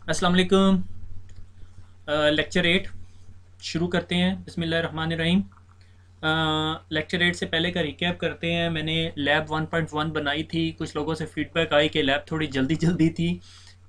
अस्सलाम वालेकुम। लेक्चर 8 शुरू करते हैं। बिस्मिल्लाहिर्रहमानिर्रहीम। लेक्चर 8 से पहले का रिकैप करते हैं। मैंने लैब 1.1 बनाई थी। कुछ लोगों से फीडबैक आई कि लैब थोड़ी जल्दी जल्दी थी,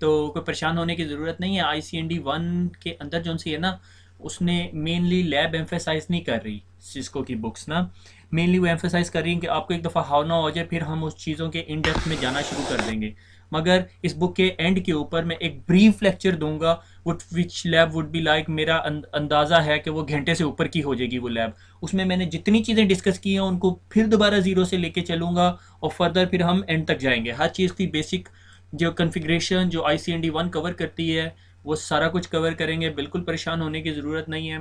तो कोई परेशान होने की ज़रूरत नहीं है। ICND 1 के अंदर जो सी है ना, उसने मेनली लैब एम्फेसाइज नहीं कर रही। सिस्को की बुक्स ना मेनली वो एम्फेसाइज कर रही हैं कि आपको एक दफ़ा हाव ना हो जाए, फिर हम उस चीज़ों के इन डेप्थ में जाना शुरू कर देंगे। मगर इस बुक के एंड के ऊपर मैं एक ब्रीफ लेक्चर दूंगा would which lab would be like. मेरा अंदाज़ा है कि वो घंटे से ऊपर की हो जाएगी वो लैब। उसमें मैंने जितनी चीज़ें डिस्कस की हैं उनको फिर दोबारा ज़ीरो से लेके चलूँगा, और फर्दर फिर हम एंड तक जाएंगे। हर चीज़ की बेसिक जो कन्फिग्रेशन जो ICND 1 कवर करती है वो सारा कुछ कवर करेंगे। बिल्कुल परेशान होने की ज़रूरत नहीं है।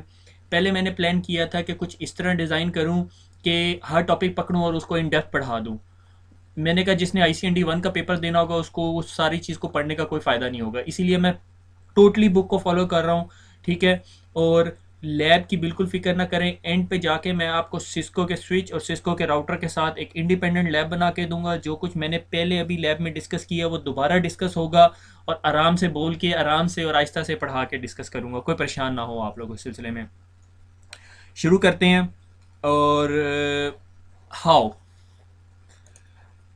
पहले मैंने प्लान किया था कि कुछ इस तरह डिज़ाइन करूँ कि हर टॉपिक पकड़ूँ और उसको इन डेप्थ पढ़ा दूँ। मैंने कहा जिसने ICND 1 का पेपर देना होगा उसको उस सारी चीज़ को पढ़ने का कोई फ़ायदा नहीं होगा, इसीलिए मैं टोटली बुक को फॉलो कर रहा हूँ। ठीक है। और लैब की बिल्कुल फिक्र ना करें, एंड पे जाके मैं आपको सिस्को के स्विच और सिस्को के राउटर के साथ एक इंडिपेंडेंट लैब बना के दूंगा। जो कुछ मैंने पहले अभी लैब में डिस्कस किया वो दोबारा डिस्कस होगा, और आराम से बोल के आराम से और आहिस्ता से पढ़ा के डिस्कस करूँगा। कोई परेशान ना हो आप लोग इस सिलसिले में। शुरू करते हैं। और हाउ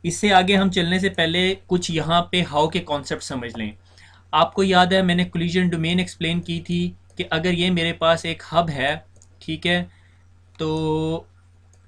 इससे आगे हम चलने से पहले कुछ यहाँ पे हाउ के कॉन्सेप्ट समझ लें। आपको याद है मैंने कोलिजन डोमेन एक्सप्लेन की थी कि अगर ये मेरे पास एक हब है, ठीक है, तो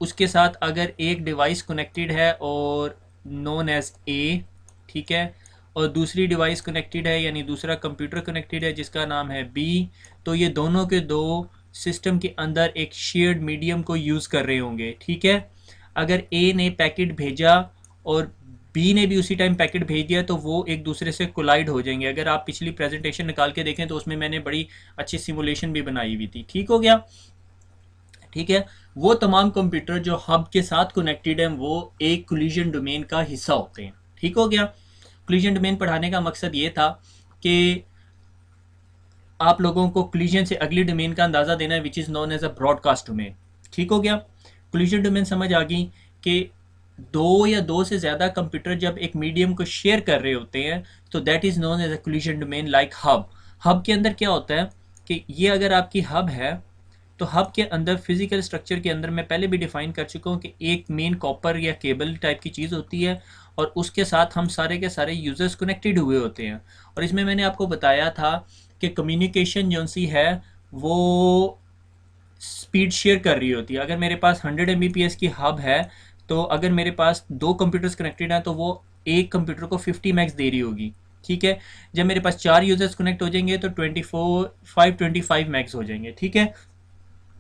उसके साथ अगर एक डिवाइस कनेक्टेड है और नोन एज ए, ठीक है, और दूसरी डिवाइस कनेक्टेड है यानी दूसरा कंप्यूटर कनेक्टेड है जिसका नाम है बी, तो ये दोनों के दो सिस्टम के अंदर एक शेयर्ड मीडियम को यूज़ कर रहे होंगे। ठीक है। अगर ए ने पैकेट भेजा और बी ने भी उसी टाइम पैकेट भेज दिया तो वो एक दूसरे से कोलाइड हो जाएंगे। अगर आप पिछली प्रेजेंटेशन निकाल के देखें तो उसमें मैंने बड़ी अच्छी सिमुलेशन भी बनाई हुई थी। ठीक हो गया। ठीक है। वो तमाम कंप्यूटर जो हब के साथ कनेक्टेड हैं वो एक कोलिजन डोमेन का हिस्सा होते हैं। ठीक हो गया। कोलिजन डोमेन पढ़ाने का मकसद ये था कि आप लोगों को कोलिजन से अगली डोमेन का अंदाज़ा देना है which is known as a broadcast domain. ठीक हो गया। कोलिजन डोमेन समझ आ गई कि दो या दो से ज़्यादा कंप्यूटर जब एक मीडियम को शेयर कर रहे होते हैं तो that is known as a collision domain like hub. Hub के अंदर क्या होता है कि ये अगर आपकी हब है तो हब के अंदर फिजिकल स्ट्रक्चर के अंदर मैं पहले भी डिफाइन कर चुका हूँ कि एक मेन कॉपर या केबल टाइप की चीज़ होती है, और उसके साथ हम सारे के सारे यूज़र्स कनेक्टेड हुए होते हैं। और इसमें मैंने आपको बताया था कि कम्युनिकेशन जो सी है वो स्पीड शेयर कर रही होती है। अगर मेरे पास 100 Mbps की हब है तो अगर मेरे पास दो कंप्यूटर्स कनेक्टेड हैं तो वो एक कंप्यूटर को 50 मैक्स दे रही होगी। ठीक है। जब मेरे पास चार यूजर्स कनेक्ट हो जाएंगे तो 525 मैक्स हो जाएंगे। ठीक है।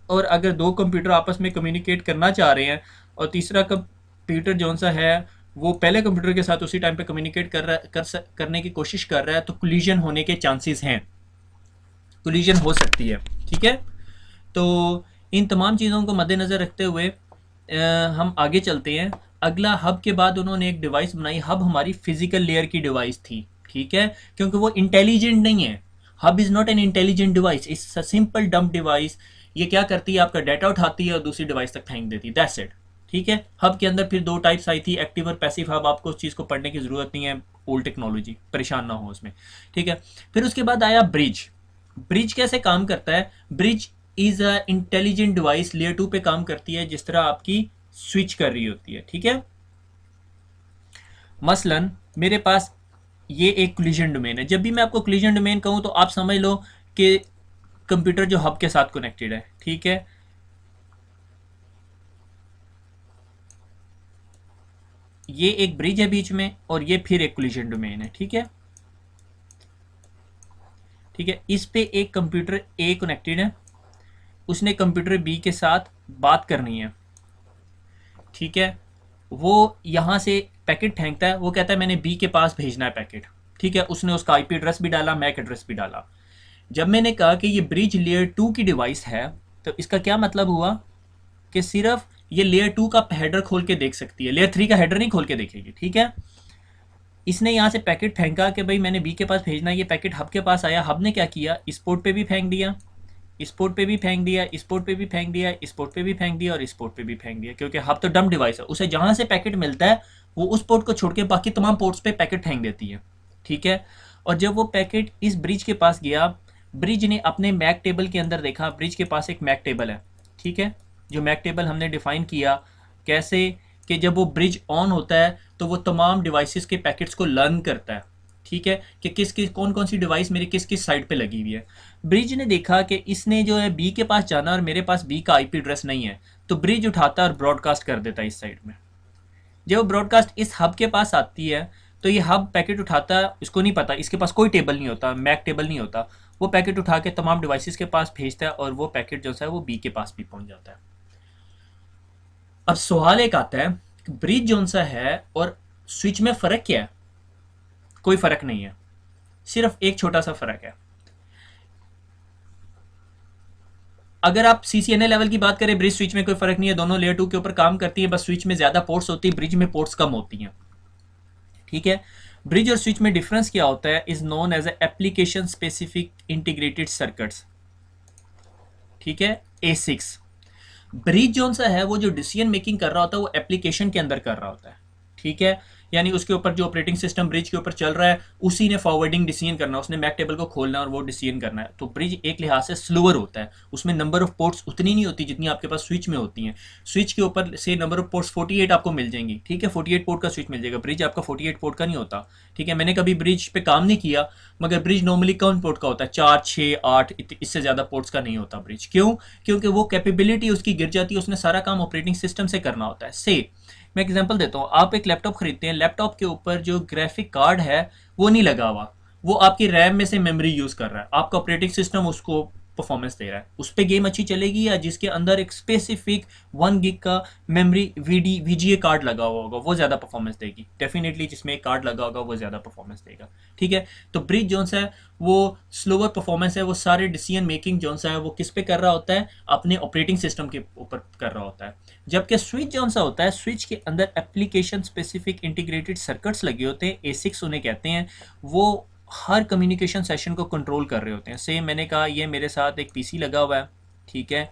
और अगर दो कंप्यूटर आपस में कम्युनिकेट करना चाह रहे हैं और तीसरा कंप्यूटर जौन सा है वो पहले कंप्यूटर के साथ उसी टाइम पे कम्युनिकेट कर रहा करने की कोशिश कर रहा है तो कोलिजन होने के चांसेस हैं, कोलिजन हो सकती है। ठीक है। तो इन तमाम चीज़ों को मद्देनज़र रखते हुए हम आगे चलते हैं। अगला हब के बाद उन्होंने एक डिवाइस बनाई। हब हमारी फिजिकल लेयर की डिवाइस थी। ठीक है। क्योंकि वो इंटेलिजेंट नहीं है। Hub is not an intelligent device, it's a simple dump device. ये क्या करती है, आपका डाटा उठाती है और दूसरी डिवाइस तक फेंक देती है, दैट्स इट। ठीक है। हब के अंदर फिर दो टाइप्स आई थी, एक्टिव और पैसिव हब। आपको उस चीज़ को पढ़ने की ज़रूरत नहीं है, ओल्ड टेक्नोलॉजी, परेशान ना हो उसमें। ठीक है। फिर उसके बाद आया ब्रिज। ब्रिज कैसे काम करता है? Bridge is a intelligent device, layer 2 पे काम करती है जिस तरह आपकी स्विच कर रही होती है। ठीक है। मसलन मेरे पास ये एक कोलिजन डोमेन है। जब भी मैं आपको कोलिजन डोमेन कहूं तो आप समझ लो कि कंप्यूटर जो हब के साथ कनेक्टेड है। ठीक है। ये एक ब्रिज है बीच में और ये फिर एक कोलिजन डोमेन है। ठीक है। ठीक है। इस पे एक कंप्यूटर ए कनेक्टेड है, उसने कंप्यूटर बी के साथ बात करनी है। ठीक है। वो यहाँ से पैकेट फेंकता है, वो कहता है मैंने बी के पास भेजना है पैकेट। ठीक है। उसने उसका आईपी एड्रेस भी डाला, मैक एड्रेस भी डाला। जब मैंने कहा कि ये ब्रिज लेयर 2 की डिवाइस है तो इसका क्या मतलब हुआ कि सिर्फ ये लेयर 2 का हेडर खोल के देख सकती है, लेयर 3 का हेडर नहीं खोल के देखेगी। ठीक है। इसने यहाँ से पैकेट फेंका कि भाई मैंने बी के पास भेजना है, ये पैकेट हब के पास आया। हब ने क्या किया, इस पोर्ट पे भी फेंक दिया, इस पोर्ट पे भी फेंक दिया, इस पोर्ट पे भी फेंक दिया, इस पोर्ट पे भी फेंक दिया और इस पोर्ट पे भी फेंक दिया। क्योंकि हब तो डम डिवाइस है, उसे जहां से पैकेट मिलता है वो उस पोर्ट को छोड़ के बाकी तमाम पोर्ट्स पे पैकेट फेंक देती है। ठीक है। और जब वो पैकेट इस ब्रिज के पास गया, ब्रिज ने अपने मैक टेबल के अंदर देखा, ब्रिज के पास एक मैक टेबल है, ठीक है, जो मैक टेबल हमने डिफाइन किया कैसे, कि जब वो ब्रिज ऑन होता है तो वो तमाम डिवाइसेस के पैकेट्स को लर्न करता है, ठीक है, कि किस किस कौन कौन सी डिवाइस मेरी किस किस साइड पे लगी हुई है। ब्रिज ने देखा कि इसने जो है बी के पास जाना और मेरे पास बी का आईपी एड्रेस नहीं है, तो ब्रिज उठाता है और ब्रॉडकास्ट कर देता है इस साइड में। जब ब्रॉडकास्ट इस हब के पास आती है तो ये हब पैकेट उठाता है, इसको नहीं पता, इसके पास कोई टेबल नहीं होता, मैक टेबल नहीं होता, वो पैकेट उठा के तमाम डिवाइसेस के पास भेजता है और वो पैकेट जो है वो बी के पास भी पहुंच जाता है। अब सवाल एक आता है, ब्रिज जो सा है और स्विच में फ़र्क क्या है? कोई फ़र्क नहीं है, सिर्फ एक छोटा सा फ़र्क है। अगर आप सीसीएनए लेवल की बात करें, ब्रिज स्विच में कोई फ़र्क नहीं है, दोनों लेयर 2 के ऊपर काम करती है, बस स्विच में ज़्यादा पोर्ट्स होती है, ब्रिज में पोर्ट्स कम होती हैं, ठीक है। ब्रिज और स्विच में डिफरेंस क्या होता है, is known as application specific integrated circuits, ठीक है, A6। ब्रिज जोन सा है वो जो डिसीजन मेकिंग कर रहा होता है वो एप्लीकेशन के अंदर कर रहा होता है, ठीक है, यानी उसके ऊपर जो ऑपरेटिंग सिस्टम ब्रिज के ऊपर चल रहा है उसी ने फॉरवर्डिंग डिसीजन करना है, उसने मैक टेबल को खोलना है और वो डिसीजन करना है। तो ब्रिज एक लिहाज से स्लोअर होता है, उसमें नंबर ऑफ पोर्ट्स उतनी नहीं होती जितनी आपके पास स्विच में होती हैं। स्विच के ऊपर से नंबर ऑफ पोर्ट्स 48 आपको मिल जाएंगी, ठीक है, 48 पोर्ट का स्विच मिल जाएगा, ब्रिज आपका 48 पोर्ट का नहीं होता, ठीक है। मैंने कभी ब्रिज पे काम नहीं किया, मगर ब्रिज नॉर्मली कौन पोर्ट का होता है, 4 6 8, इससे ज़्यादा पोर्ट्स का नहीं होता ब्रिज। क्यों? क्योंकि वो कैपेबिलिटी उसकी गिर जाती है, उसने सारा काम ऑपरेटिंग सिस्टम से करना होता है। से मैं एग्जांपल देता हूँ, आप एक लैपटॉप खरीदते हैं, लैपटॉप के ऊपर जो ग्राफिक कार्ड है वो नहीं लगा हुआ, वो आपकी रैम में से मेमोरी यूज़ कर रहा है, आपका ऑपरेटिंग सिस्टम उसको परफॉर्मेंस दे रहा है, उस पर गेम अच्छी चलेगी, या जिसके अंदर एक स्पेसिफिक 1 GB का मेमोरी VGA कार्ड लगा हुआ होगा वो ज़्यादा परफॉर्मेंस देगी, डेफिनेटली जिसमें एक कार्ड लगा होगा वो ज़्यादा परफॉर्मेंस देगा, ठीक है। तो ब्रिज जोन सा है वो स्लोअर परफॉर्मेंस है, वो सारे डिसीजन मेकिंग जोन सा है वो किस पे कर रहा होता है, अपने ऑपरेटिंग सिस्टम के ऊपर कर रहा होता है। जबकि स्विच जोन सा होता है, स्विच के अंदर एप्लीकेशन स्पेसिफिक इंटीग्रेटेड सर्किट्स लगे होते हैं, A6 उन्हें कहते हैं, वो हर कम्युनिकेशन सेशन को कंट्रोल कर रहे होते हैं। सेम मैंने कहा ये मेरे साथ एक पीसी लगा हुआ है, ठीक है,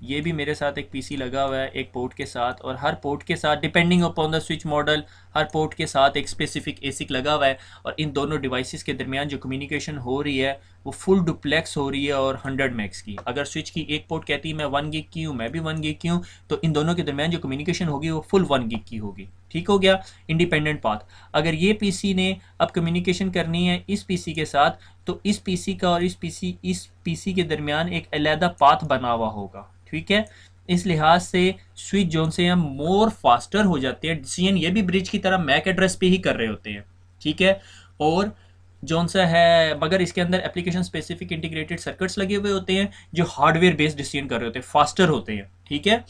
ये भी मेरे साथ एक पीसी लगा हुआ है एक पोर्ट के साथ, और हर पोर्ट के साथ depending upon the switch model her port के साथ एक स्पेसिफिक एसिक लगा हुआ है, और इन दोनों डिवाइसेस के दरमियान जो कम्युनिकेशन हो रही है वो फुल डुप्लेक्स हो रही है और 100 मैक्स की। अगर स्विच की एक पोर्ट कहती है मैं 1 GB की हूँ, मैं भी 1 GB की हूँ, तो इन दोनों के दरमियान जो कम्युनिकेशन होगी वो फुल 1 GB की होगी, ठीक हो गया, इंडिपेंडेंट पाथ। अगर ये पीसी ने अब कम्युनिकेशन करनी है इस पीसी के साथ, तो इस पीसी का और इस पीसी के दरमियान एक अलहदा पाथ बना हुआ होगा, ठीक है। इस लिहाज से स्विच जोन से हम मोर फास्टर हो जाते हैं, डिसीजन ये भी ब्रिज की तरह मैक एड्रेस पे ही कर रहे होते हैं, ठीक है। और जोन सा है मगर इसके अंदर एप्लीकेशन स्पेसिफिक इंटीग्रेटेड सर्किट्स लगे हुए होते हैं जो हार्डवेयर बेस्ड डिसीजन कर रहे होते हैं, फास्टर होते हैं, ठीक है।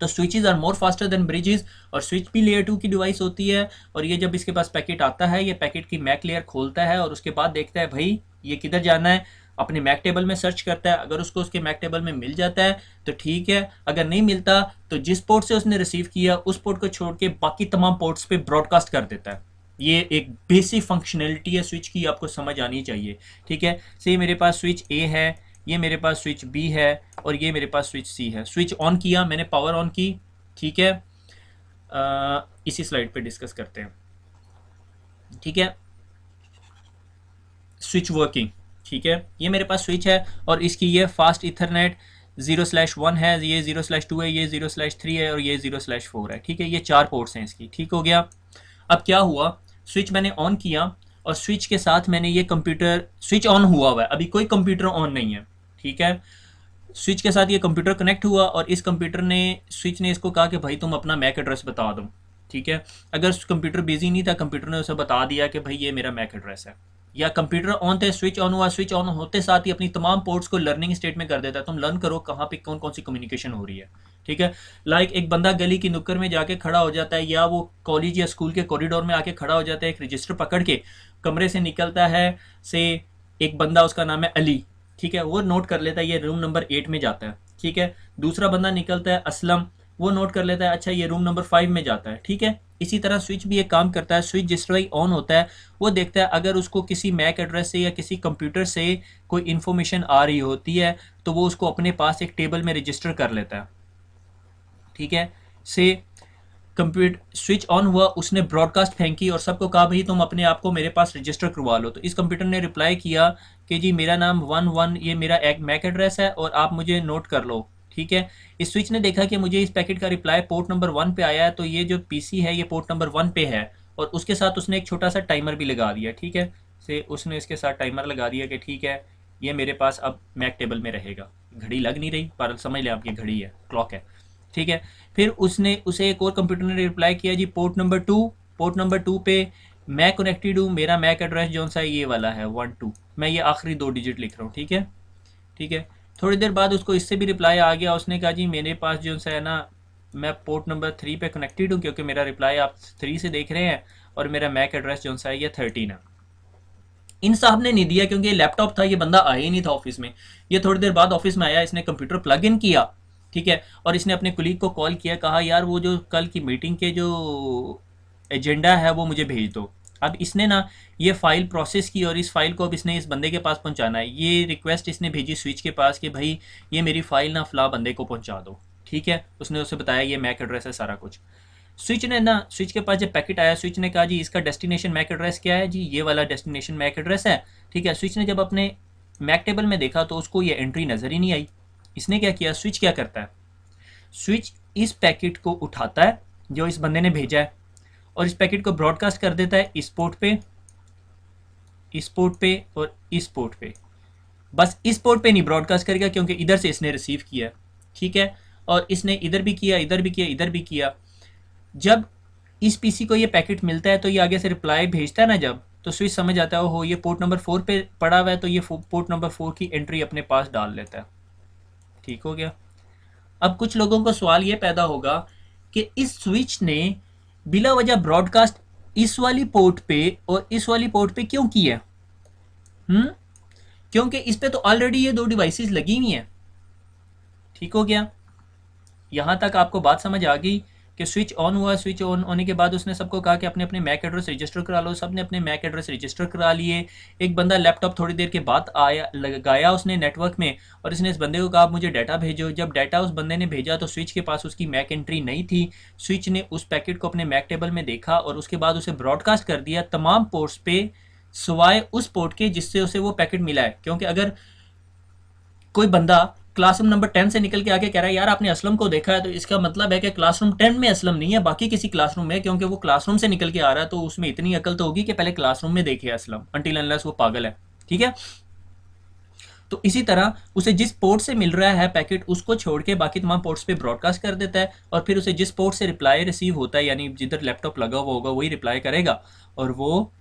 तो switches are more faster than bridges, और स्विच भी लेयर 2 की डिवाइस होती है, और ये जब इसके पास पैकेट आता है ये पैकेट की मैक लेयर खोलता है और उसके बाद देखता है भाई ये किधर जाना है, अपने मैक टेबल में सर्च करता है, अगर उसको उसके मैक टेबल में मिल जाता है तो ठीक है, अगर नहीं मिलता तो जिस पोर्ट से उसने रिसीव किया उस पोर्ट को छोड़ के बाकी तमाम पोर्ट्स पे ब्रॉडकास्ट कर देता है। ये एक बेसिक फंक्शनैलिटी है स्विच की, आपको समझ आनी चाहिए, ठीक है। से मेरे पास स्विच ए है, ये मेरे पास स्विच बी है, और ये मेरे पास स्विच सी है। स्विच ऑन किया मैंने, पावर ऑन की, ठीक है, इसी स्लाइड पे डिस्कस करते हैं, ठीक है। स्विच वर्किंग, ठीक है, ये मेरे पास स्विच है और इसकी ये फास्ट इथरनेट 0/1 है, ये 0/2 है, ये 0/3 है और ये 0/4 है, ठीक है, ये 4 पोर्ट्स हैं इसकी, ठीक हो गया। अब क्या हुआ, स्विच मैंने ऑन किया और स्विच के साथ मैंने ये कंप्यूटर, स्विच ऑन हुआ हुआ है, अभी कोई कंप्यूटर ऑन नहीं है, ठीक है। स्विच के साथ ये कंप्यूटर कनेक्ट हुआ और इस कंप्यूटर ने, स्विच ने इसको कहा कि भाई तुम अपना मैक एड्रेस बता दो, ठीक है। अगर कंप्यूटर बिजी नहीं था, कंप्यूटर ने उसे बता दिया कि भाई ये मेरा मैक एड्रेस है, या कंप्यूटर ऑन थे, स्विच ऑन हुआ, स्विच ऑन होते साथ ही अपनी तमाम पोर्ट्स को लर्निंग स्टेट में कर देता है, तुम लर्न करो कहाँ पे कौन कौन सी कम्युनिकेशन हो रही है, ठीक है। लाइक एक बंदा गली की नुक्कड़ में जाके खड़ा हो जाता है, या वो कॉलेज या स्कूल के कॉरिडोर में आके खड़ा हो जाता है, एक रजिस्टर पकड़ के कमरे से निकलता है, से एक बंदा उसका नाम है अली, ठीक है, वो नोट कर लेता है ये रूम नंबर 8 में जाता है, ठीक है। दूसरा बंदा निकलता है असलम, वो नोट कर लेता है अच्छा ये रूम नंबर 5 में जाता है, ठीक है। इसी तरह स्विच भी एक काम करता है, स्विच जिस तरह ऑन होता है वो देखता है अगर उसको किसी मैक एड्रेस से या किसी कंप्यूटर से कोई इन्फॉर्मेशन आ रही होती है तो वो उसको अपने पास एक टेबल में रजिस्टर कर लेता है, ठीक है। से कंप्यूटर स्विच ऑन हुआ, उसने ब्रॉडकास्ट फेंकी और सबको कहा भाई तुम अपने आप को मेरे पास रजिस्टर करवा लो। तो इस कंप्यूटर ने रिप्लाई किया कि जी मेरा नाम 11 ये मेरा एक मैक एड्रेस है और आप मुझे नोट कर लो, ठीक है। इस स्विच ने देखा कि मुझे इस पैकेट का रिप्लाई पोर्ट नंबर 1 पे आया है, तो ये जो पीसी है ये पोर्ट नंबर 1 पे है, और उसके साथ उसने एक छोटा सा टाइमर भी लगा दिया, ठीक है। से उसने इसके साथ टाइमर लगा दिया कि ठीक है ये मेरे पास अब मैक टेबल में रहेगा। घड़ी लग नहीं रही पर समझ लें आप ये घड़ी है, क्लॉक है, ठीक है। फिर उसने उसे एक और कंप्यूटर ने रिप्लाई किया जी पोर्ट नंबर 2 पे मैं कनेक्टेड हूँ, मेरा मैक एड्रेस जो सा ये वाला है 12, मैं ये आखिरी 2 डिजिट लिख रहा हूँ, ठीक है, ठीक है। थोड़ी देर बाद उसको इससे भी रिप्लाई आ गया, उसने कहा जी मेरे पास जो सा है ना मैं पोर्ट नंबर 3 पे कनेक्टेड हूँ, क्योंकि मेरा रिप्लाई आप 3 से देख रहे हैं और मेरा मैक एड्रेस जो सा है ये 13 है। इन साहब ने नहीं दिया क्योंकि ये लैपटॉप था, ये बंदा आया ही नहीं था ऑफिस में। ये थोड़ी देर बाद ऑफिस में आया, इसने कंप्यूटर प्लग इन किया, ठीक है, और इसने अपने कुलीग को कॉल किया, कहा यार वो जो कल की मीटिंग के जो एजेंडा है वो मुझे भेज दो। अब इसने ना ये फाइल प्रोसेस की और इस फाइल को अब इसने इस बंदे के पास पहुंचाना है। ये रिक्वेस्ट इसने भेजी स्विच के पास कि भाई ये मेरी फाइल ना फला बंदे को पहुंचा दो, ठीक है। उसने उसे बताया ये मैक एड्रेस है सारा कुछ। स्विच ने ना स्विच के पास जब पैकेट आया, स्विच ने कहा जी इसका डेस्टिनेशन मैक एड्रेस क्या है, जी ये वाला डेस्टिनेशन मैक एड्रेस है, ठीक है। स्विच ने जब अपने मैक टेबल में देखा तो उसको ये एंट्री नज़र ही नहीं आई। इसने क्या किया, स्विच क्या करता है, स्विच इस पैकेट को उठाता है जो इस बंदे ने भेजा है और इस पैकेट को ब्रॉडकास्ट कर देता है इस पोर्ट पे, इस पोर्ट पे और इस पोर्ट पे। बस इस पोर्ट पे नहीं ब्रॉडकास्ट करेगा क्योंकि इधर से इसने रिसीव किया, ठीक है, और इसने इधर भी किया, इधर भी किया, इधर भी किया। जब इस पीसी को ये पैकेट मिलता है तो ये आगे से रिप्लाई भेजता है ना, जब तो स्विच समझ आता है हो ये पोर्ट नंबर 4 पे पड़ा हुआ है, तो ये पोर्ट नंबर 4 की एंट्री अपने पास डाल लेता है, ठीक हो गया। अब कुछ लोगों को सवाल ये पैदा होगा कि इस स्विच ने बिला वजह ब्रॉडकास्ट इस वाली पोर्ट पे और इस वाली पोर्ट पे क्यों किया? क्योंकि इस पे तो ऑलरेडी ये 2 डिवाइसेस लगी हुई हैं, ठीक हो गया। यहां तक आपको बात समझ आ गई कि स्विच ऑन हुआ, स्विच ऑन होने के बाद उसने सबको कहा कि अपने अपने मैक एड्रेस रजिस्टर करा लो। सब ने अपने मैक एड्रेस रजिस्टर करा लिए। एक बंदा लैपटॉप थोड़ी देर के बाद आया, लगाया उसने नेटवर्क में और इसने इस बंदे को कहा मुझे डाटा भेजो। जब डाटा उस बंदे ने भेजा तो स्विच के पास उसकी मैक एंट्री नहीं थी। स्विच ने उस पैकेट को अपने मैक टेबल में देखा और उसके बाद उसे ब्रॉडकास्ट कर दिया तमाम पोर्ट्स पे सिवाय उस पोर्ट के जिससे उसे वो पैकेट मिला है। क्योंकि अगर कोई बंदा क्लासरूम नंबर 10 से निकल के आके कह रहा है यार आपने असलम को देखा है, तो इसका मतलब है कि क्लासरूम 10 में असलम नहीं है, बाकी किसी क्लासरूम में, क्योंकि वो क्लासरूम से निकल के आ रहा है तो उसमें इतनी अकल तो होगी कि पहले क्लासरूम में देखे असलम, अनटिल अनलेस वो पागल है, ठीक है। तो इसी तरह उसे जिस पोर्ट से मिल रहा है पैकेट उसको छोड़ के बाकी तमाम पोर्ट्स पे ब्रॉडकास्ट कर देता है और फिर उसे जिस पोर्ट से रिप्लाई रिसीव होता है, यानी जिधर लैपटॉप लगा हुआ होगा वही रिप्लाई करेगा और वो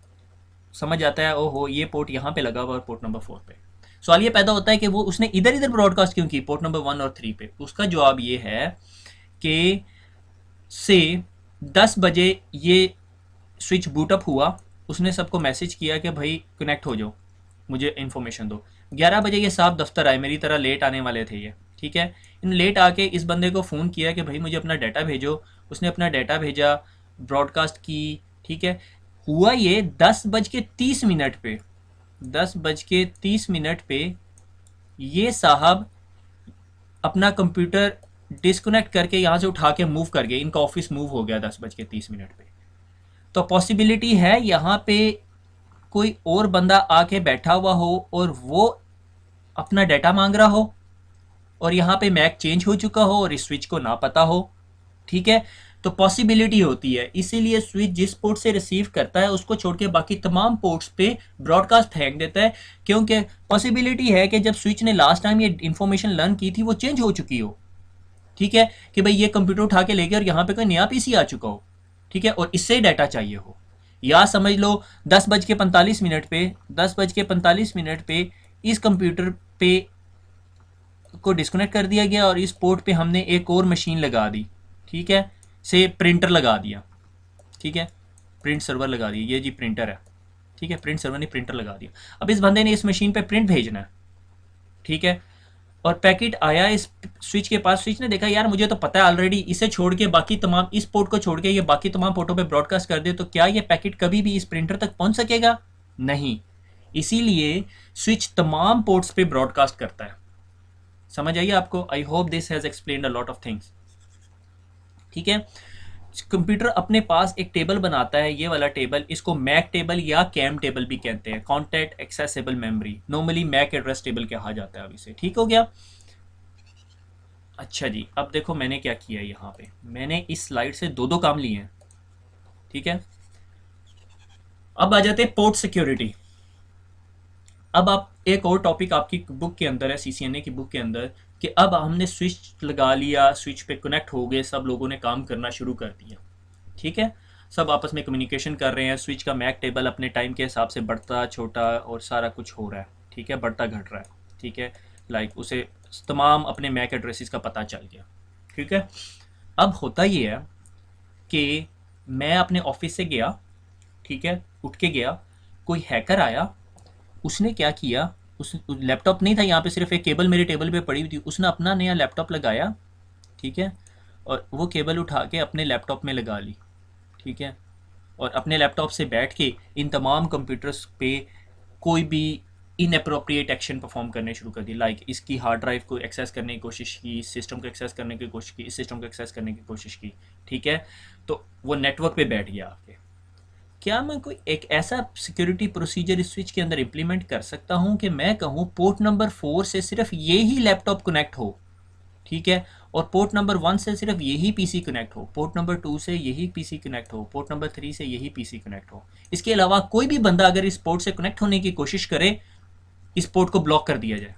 समझ आता है ओहो ये पोर्ट यहाँ पे लगा हुआ है पोर्ट नंबर 4 पे। सवाल ये पैदा होता है कि वो उसने इधर इधर ब्रॉडकास्ट क्यों की पोर्ट नंबर 1 और 3 पे। उसका जवाब ये है कि से 10 बजे ये स्विच बूटअप हुआ, उसने सबको मैसेज किया कि भाई कनेक्ट हो जाओ, मुझे इन्फॉर्मेशन दो। 11 बजे ये साहब दफ्तर आए, मेरी तरह लेट आने वाले थे ये, ठीक है। इन लेट आके इस बंदे को फ़ोन किया कि भाई मुझे अपना डाटा भेजो। उसने अपना डाटा भेजा, ब्रॉडकास्ट की, ठीक है। हुआ ये 10:30 पे, 10:30 पे ये साहब अपना कंप्यूटर डिस्कनेक्ट करके यहाँ से उठा के मूव कर गए, इनका ऑफिस मूव हो गया 10:30 पे। तो पॉसिबिलिटी है यहाँ पे कोई और बंदा आके बैठा हुआ हो और वो अपना डाटा मांग रहा हो और यहाँ पे मैक चेंज हो चुका हो और इस स्विच को ना पता हो, ठीक है। तो पॉसिबिलिटी होती है, इसीलिए स्विच जिस पोर्ट से रिसीव करता है उसको छोड़ के बाकी तमाम पोर्ट्स पे ब्रॉडकास्ट फेंक देता है, क्योंकि पॉसिबिलिटी है कि जब स्विच ने लास्ट टाइम ये इन्फॉर्मेशन लर्न की थी वो चेंज हो चुकी हो, ठीक है, कि भाई ये कंप्यूटर उठा के ले गया और यहाँ पे कोई नया पीसी आ चुका हो, ठीक है, और इससे डाटा चाहिए हो। या समझ लो 10:45 पे 10:45 पे इस कंप्यूटर पे को डिस्कनेक्ट कर दिया गया और इस पोर्ट पे हमने एक और मशीन लगा दी, ठीक है, से प्रिंटर लगा दिया, ठीक है, प्रिंट सर्वर लगा दिया, ये जी प्रिंटर है, ठीक है, प्रिंट सर्वर ने प्रिंटर लगा दिया। अब इस बंदे ने इस मशीन पे प्रिंट भेजना है, ठीक है, और पैकेट आया इस स्विच के पास। स्विच ने देखा यार मुझे तो पता है ऑलरेडी, इसे छोड़ के बाकी तमाम इस पोर्ट को छोड़ के ये बाकी तमाम पोर्टों पे ब्रॉडकास्ट कर दे तो क्या ये पैकेट कभी भी इस प्रिंटर तक पहुंच सकेगा? नहीं। इसीलिए स्विच तमाम पोर्ट्स पे ब्रॉडकास्ट करता है। समझ आइए आपको? I hope this has explained a lot of things, ठीक है। कंप्यूटर अपने पास एक टेबल बनाता है, ये वाला टेबल, इसको मैक टेबल या कैम टेबल भी कहते हैं, contact accessible memory, normally MAC address table कहा जाता है अभी से। ठीक हो गया? अच्छा जी, अब देखो मैंने क्या किया है, यहाँ पे मैंने इस स्लाइड से दो दो काम लिए हैं। ठीक है, अब आ जाते हैं पोर्ट सिक्योरिटी। अब आप एक और टॉपिक आपकी बुक के अंदर है, सीसीएनए की बुक के अंदर, कि अब हमने स्विच लगा लिया, स्विच पे कनेक्ट हो गए, सब लोगों ने काम करना शुरू कर दिया। ठीक है, सब आपस में कम्युनिकेशन कर रहे हैं, स्विच का मैक टेबल अपने टाइम के हिसाब से बढ़ता छोटा और सारा कुछ हो रहा है। ठीक है, बढ़ता घट रहा है। ठीक है, लाइक उसे तमाम अपने मैक एड्रेसेस का पता चल गया। ठीक है, अब होता ये है कि मैं अपने ऑफिस से गया, ठीक है, उठ के गया, कोई हैकर आया, उसने क्या किया, उस लैपटॉप नहीं था यहाँ पे, सिर्फ एक केबल मेरे टेबल पे पड़ी हुई थी, उसने अपना नया लैपटॉप लगाया। ठीक है, और वो केबल उठा के अपने लैपटॉप में लगा ली। ठीक है, और अपने लैपटॉप से बैठ के इन तमाम कंप्यूटर्स पे कोई भी इनअप्रोप्रिएट एक्शन परफॉर्म करने शुरू कर दी, लाइक इसकी हार्ड ड्राइव को एक्सेस करने की कोशिश की, इस सिस्टम को एक्सेस करने की कोशिश की, इस सिस्टम को एक्सेस करने की कोशिश की। ठीक है, तो वो नेटवर्क पे बैठ गया आके। क्या मैं कोई एक ऐसा सिक्योरिटी प्रोसीजर इस स्विच के अंदर इम्प्लीमेंट कर सकता हूँ कि मैं कहूँ पोर्ट नंबर 4 से सिर्फ ये ही लैपटॉप कनेक्ट हो? ठीक है, और पोर्ट नंबर 1 से सिर्फ यही पीसी कनेक्ट हो, पोर्ट नंबर 2 से यही पीसी कनेक्ट हो, पोर्ट नंबर 3 से यही पीसी कनेक्ट हो। इसके अलावा कोई भी बंदा अगर इस पोर्ट से कनेक्ट होने की कोशिश करे, इस पोर्ट को ब्लॉक कर दिया जाए।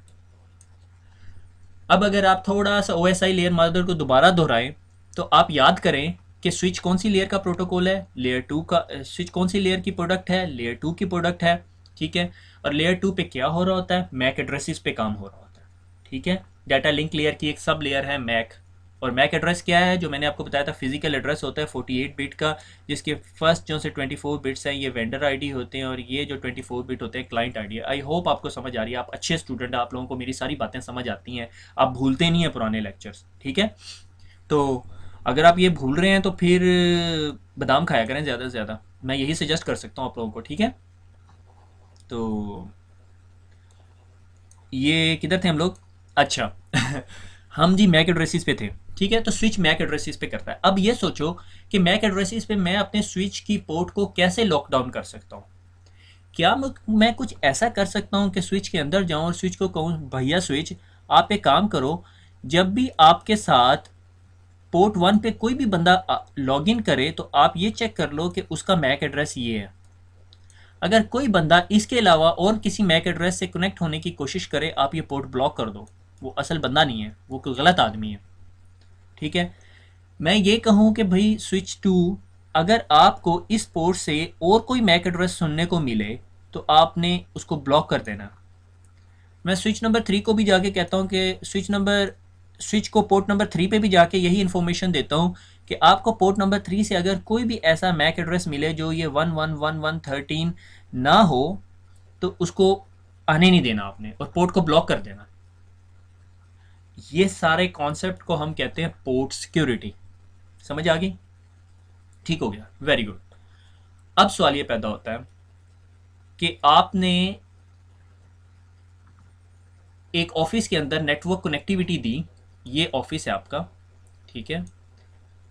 अब अगर आप थोड़ा सा ओएसआई लेयर मदर को दोबारा दोहराएं, तो आप याद करें कि स्विच कौन सी लेयर का प्रोटोकॉल है, लेयर 2 का। स्विच कौन सी लेयर की प्रोडक्ट है, लेयर 2 की प्रोडक्ट है। ठीक है, और लेयर 2 पे क्या हो रहा होता है, मैक एड्रेसेस पे काम हो रहा होता है। ठीक है, डाटा लिंक लेयर की एक सब लेयर है मैक, और मैक एड्रेस क्या है, जो मैंने आपको बताया था, फिजिकल एड्रेस होता है 48 बिट का, जिसके फर्स्ट जो से 24 बिट्स हैं ये वेंडर आईडी होते हैं, और ये जो 24 बिट होते हैं क्लाइंट आईडी है। आई होप आपको समझ आ रही है, आप अच्छे स्टूडेंट हैं, आप लोगों को मेरी सारी बातें समझ आती हैं, आप भूलते नहीं हैं पुराने लेक्चर्स। ठीक है, तो अगर आप ये भूल रहे हैं तो फिर बादाम खाया करें ज़्यादा से ज़्यादा, मैं यही सजेस्ट कर सकता हूँ आप लोगों को। ठीक है, तो ये किधर थे हम लोग? अच्छा हम जी मैक एड्रेसेस पे थे। ठीक है, तो स्विच मैक एड्रेसेस पे करता है। अब ये सोचो कि मैक एड्रेसेस पे मैं अपने स्विच की पोर्ट को कैसे लॉकडाउन कर सकता हूँ। क्या मैं कुछ ऐसा कर सकता हूँ कि स्विच के अंदर जाऊँ और स्विच को कहूँ, भैया स्विच आप एक काम करो, जब भी आपके साथ पोर्ट 1 पे कोई भी बंदा लॉग इन करे तो आप ये चेक कर लो कि उसका मैक एड्रेस ये है। अगर कोई बंदा इसके अलावा और किसी मैक एड्रेस से कनेक्ट होने की कोशिश करे, आप ये पोर्ट ब्लॉक कर दो, वो असल बंदा नहीं है, वो कोई गलत आदमी है। ठीक है, मैं ये कहूँ कि भाई स्विच 2, अगर आपको इस पोर्ट से और कोई मैक एड्रेस सुनने को मिले तो आपने उसको ब्लॉक कर देना। मैं स्विच नंबर 3 को भी जाके कहता हूँ कि स्विच को पोर्ट नंबर 3 पे भी जाके यही इन्फॉर्मेशन देता हूँ कि आपको पोर्ट नंबर 3 से अगर कोई भी ऐसा मैक एड्रेस मिले जो ये 111113 ना हो, तो उसको आने नहीं देना आपने, और पोर्ट को ब्लॉक कर देना। ये सारे कॉन्सेप्ट को हम कहते हैं पोर्ट सिक्योरिटी। समझ आ गई? ठीक हो गया, वेरी गुड। अब सवाल ये पैदा होता है कि आपने एक ऑफिस के अंदर नेटवर्क कनेक्टिविटी दी, ये ऑफिस है आपका। ठीक है,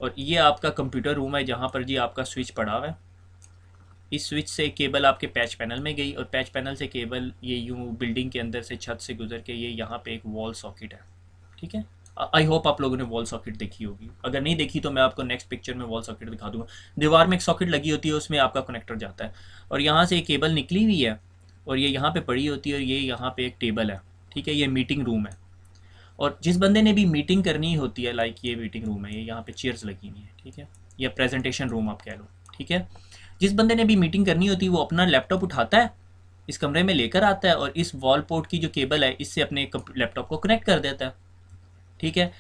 और ये आपका कंप्यूटर रूम है जहाँ पर जी आपका स्विच पड़ा हुआ है। इस स्विच से केबल आपके पैच पैनल में गई, और पैच पैनल से केबल ये यूं बिल्डिंग के अंदर से छत से गुजर के ये यहाँ पे एक वॉल सॉकेट है। ठीक है, आई होप आप लोगों ने वॉल सॉकेट देखी होगी, अगर नहीं देखी तो मैं आपको नेक्स्ट पिक्चर में वॉल सॉकेट दिखा दूंगा। दीवार में एक सॉकेट लगी होती है, उसमें आपका कनेक्टर जाता है, और यहाँ से एक केबल निकली हुई है, और ये यहाँ पे पड़ी होती है, और ये यहाँ पे एक टेबल है। ठीक है, ये मीटिंग रूम है, और जिस बंदे ने भी मीटिंग करनी होती है, लाइक ये मीटिंग रूम है, ये यहाँ पे चेयर्स लगी हुई है। ठीक है, या प्रेजेंटेशन रूम आप कह लो। ठीक है, जिस बंदे ने भी मीटिंग करनी होती है वो अपना लैपटॉप उठाता है, इस कमरे में लेकर आता है, और इस वॉल पोर्ट की जो केबल है इससे अपने लैपटॉप को कनेक्ट कर देता है। ठीक है,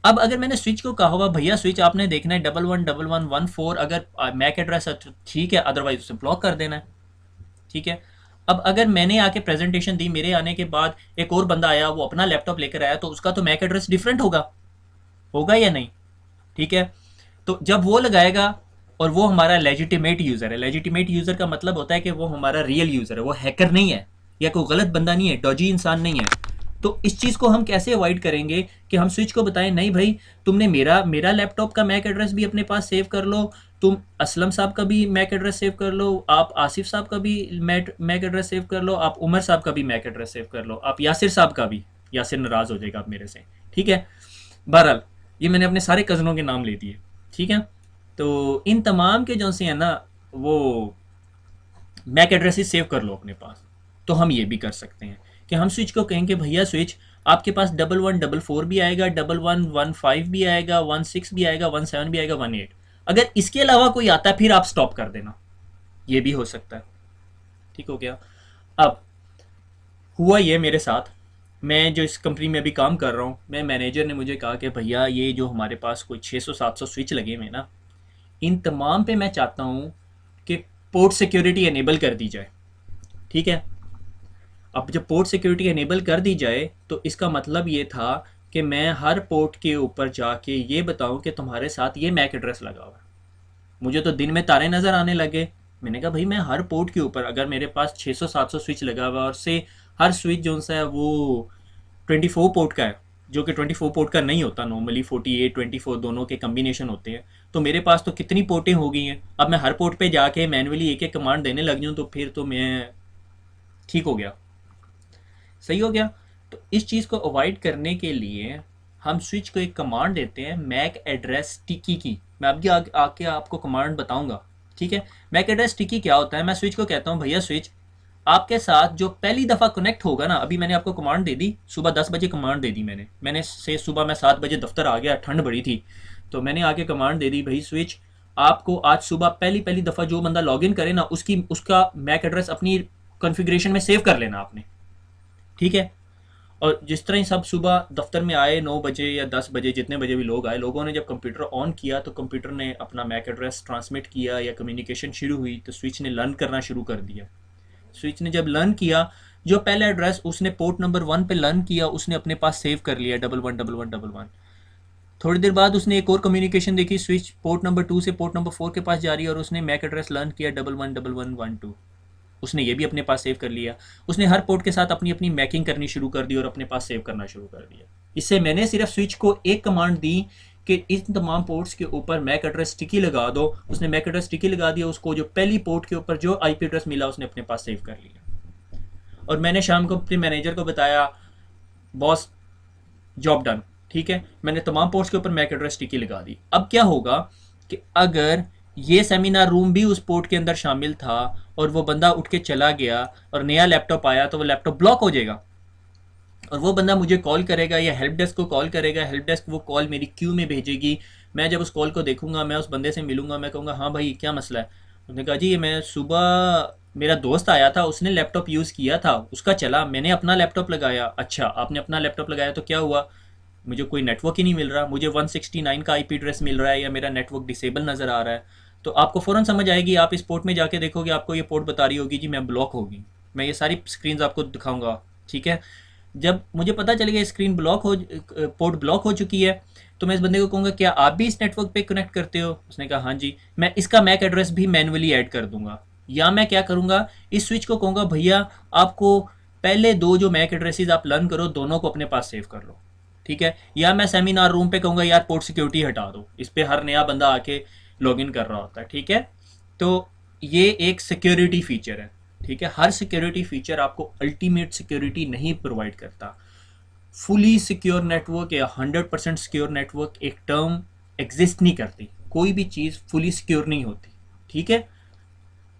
अब अगर मैंने स्विच को कहा हुआ, भैया स्विच आपने देखना है 111114, अगर मैक एड्रेस है तो ठीक है, अदरवाइज उसे ब्लॉक कर देना है। ठीक है, अब अगर मैंने आके प्रेजेंटेशन दी, मेरे आने के बाद एक और बंदा आया, वो अपना लैपटॉप लेकर आया, तो उसका तो मैक एड्रेस डिफरेंट होगा, होगा या नहीं? ठीक है, तो जब वो लगाएगा, और वो हमारा लेजिटिमेट यूज़र है, लेजिटिमेट यूज़र का मतलब होता है कि वो हमारा रियल यूज़र है, वो हैकर नहीं है या कोई गलत बंदा नहीं है, डॉजी इंसान नहीं है, तो इस चीज़ को हम कैसे अवॉइड करेंगे कि हम स्विच को बताएं नहीं भाई, तुमने मेरा मेरा लैपटॉप का मैक एड्रेस भी अपने पास सेव कर लो, तुम असलम साहब का भी मैक एड्रेस सेव कर लो, आप आसिफ साहब का भी मैक एड्रेस सेव कर लो, आप उमर साहब का भी मैक एड्रेस सेव कर लो, आप यासिर साहब का भी। यासिर नाराज़ हो जाएगा आप मेरे से, ठीक है। बहरहाल ये मैंने अपने सारे कज़नों के नाम ले दिए, ठीक है। तो इन तमाम के जो से है ना वो मैक एड्रेसेस सेव कर लो अपने पास। तो हम ये भी कर सकते हैं कि हम स्विच को कहेंगे भैया स्विच आपके पास 1144 भी आएगा, 1115 भी आएगा, 16 भी आएगा, 17 भी आएगा, 18। अगर इसके अलावा कोई आता है फिर आप स्टॉप कर देना, ये भी हो सकता है। ठीक हो गया। अब हुआ ये मेरे साथ, मैं जो इस कंपनी में अभी काम कर रहा हूँ, मैं मैनेजर ने मुझे कहा कि भैया ये जो हमारे पास कोई 600-700 स्विच लगे हुए हैं ना, इन तमाम पे मैं चाहता हूँ कि पोर्ट सिक्योरिटी एनेबल कर दी जाए। ठीक है। अब जब पोर्ट सिक्योरिटी एनेबल कर दी जाए तो इसका मतलब ये था कि मैं हर पोर्ट के ऊपर जाके ये बताऊं कि तुम्हारे साथ ये मैक एड्रेस लगा हुआ है। मुझे तो दिन में तारे नज़र आने लगे। मैंने कहा भाई मैं हर पोर्ट के ऊपर, अगर मेरे पास 600-700 स्विच लगा हुआ है और से हर स्विच जो सा है वो 24 पोर्ट का है, जो कि 24 पोर्ट का नहीं होता, नॉर्मली 48 24 दोनों के कम्बिनेशन होते हैं, तो मेरे पास तो कितनी पोर्टें हो गई हैं। अब मैं हर पोर्ट पे जाके मैनुअली एक एक कमांड देने लग जाऊँ तो फिर तो मैं ठीक हो गया, सही हो गया। तो इस चीज़ को अवॉइड करने के लिए हम स्विच को एक कमांड देते हैं मैक एड्रेस स्टिकी की। मैं अभी आके आपको कमांड बताऊंगा, ठीक है। मैक एड्रेस स्टिकी क्या होता है, मैं स्विच को कहता हूँ भैया स्विच आपके साथ जो पहली दफ़ा कनेक्ट होगा ना, अभी मैंने आपको कमांड दे दी, सुबह 10 बजे कमांड दे दी मैंने से सुबह मैं 7 बजे दफ्तर आ गया, ठंड बड़ी थी, तो मैंने आके कमांड दे दी भाई स्विच आपको आज सुबह पहली पहली दफ़ा जो बंदा लॉगिन करे ना उसका मैक एड्रेस अपनी कॉन्फ़िगरेशन में सेव कर लेना आपने, ठीक है। और जिस तरह ही सब सुबह दफ्तर में आए 9 बजे या 10 बजे, जितने बजे भी लोग आए, लोगों ने जब कंप्यूटर ऑन किया तो कंप्यूटर ने अपना मैक एड्रेस ट्रांसमिट किया या कम्युनिकेशन शुरू हुई, तो स्विच ने लर्न करना शुरू कर दिया। स्विच ने जब लर्न किया, जो पहला एड्रेस उसने पोर्ट नंबर 1 पे लर्न किया उसने अपने पास सेव कर लिया 111111। थोड़ी देर बाद उसने एक और कम्युनिकेशन देखी, स्विच पोर्ट नंबर 2 से पोर्ट नंबर 4 के पास जा रही है और उसने मैक एड्रेस लर्न किया 111112। उसने ये भी अपने पास सेव कर लिया। उसने हर पोर्ट के साथ अपनी अपनी मैकिंग करनी शुरू कर दी और अपने पास सेव करना शुरू कर दिया। इससे मैंने सिर्फ स्विच को एक कमांड दी कि इन तमाम पोर्ट्स के ऊपर मैक एड्रेस स्टिकी लगा दो। उसने मैक एड्रेस स्टिकी लगा दिया, उसको जो पहली पोर्ट के ऊपर जो आईपी एड्रेस मिला उसने अपने पास सेव कर लिया। और मैंने शाम को अपने मैनेजर को बताया, बॉस जॉब डन, ठीक है, मैंने तमाम पोर्ट्स के ऊपर मैक एड्रेस स्टिकी लगा दी। अब क्या होगा कि अगर ये सेमिनार रूम भी उस पोर्ट के अंदर शामिल था और वो बंदा उठ के चला गया और नया लैपटॉप आया तो वो लैपटॉप ब्लॉक हो जाएगा और वो बंदा मुझे कॉल करेगा या हेल्प डेस्क को कॉल करेगा, हेल्प डेस्क वो कॉल मेरी क्यू में भेजेगी। मैं जब उस कॉल को देखूंगा, मैं उस बंदे से मिलूंगा, मैं कहूँगा हाँ भाई क्या मसला है। उसने कहा जी मैं सुबह मेरा दोस्त आया था, उसने लैपटॉप यूज़ किया था, उसका चला, मैंने अपना लैपटॉप लगाया। अच्छा आपने अपना लैपटॉप लगाया तो क्या हुआ, मुझे कोई नेटवर्क ही नहीं मिल रहा, मुझे 169 का आईपी एड्रेस मिल रहा है या मेरा नेटवर्क डिसेबल नज़र आ रहा है। तो आपको फ़ौरन समझ आएगी, आप इस पोर्ट में जाके देखोगे, आपको ये पोर्ट बता रही होगी जी मैं ब्लॉक होगी। मैं ये सारी स्क्रीन आपको दिखाऊंगा, ठीक है। जब मुझे पता चलेगा स्क्रीन ब्लॉक हो, पोर्ट ब्लॉक हो चुकी है, तो मैं इस बंदे को कहूँगा क्या आप भी इस नेटवर्क पे कनेक्ट करते हो। उसने कहा हाँ जी। मैं इसका मैक एड्रेस भी मैनुअली ऐड कर दूंगा, या मैं क्या करूँगा इस स्विच को कहूँगा भैया आपको पहले दो जो मैक एड्रेसेस आप लर्न करो दोनों को अपने पास सेव कर लो, ठीक है। या मैं सेमिनार रूम पे कहूँगा यार पोर्ट सिक्योरिटी हटा दो, इस पे हर नया बंदा आके लॉगिन कर रहा होता है, ठीक है। तो ये एक सिक्योरिटी फीचर है, ठीक है। हर सिक्योरिटी फीचर आपको अल्टीमेट सिक्योरिटी नहीं प्रोवाइड करता। फुली सिक्योर नेटवर्क या 100% सिक्योर नेटवर्क एक टर्म एग्जिस्ट नहीं करती, कोई भी चीज़ फुली सिक्योर नहीं होती, ठीक है।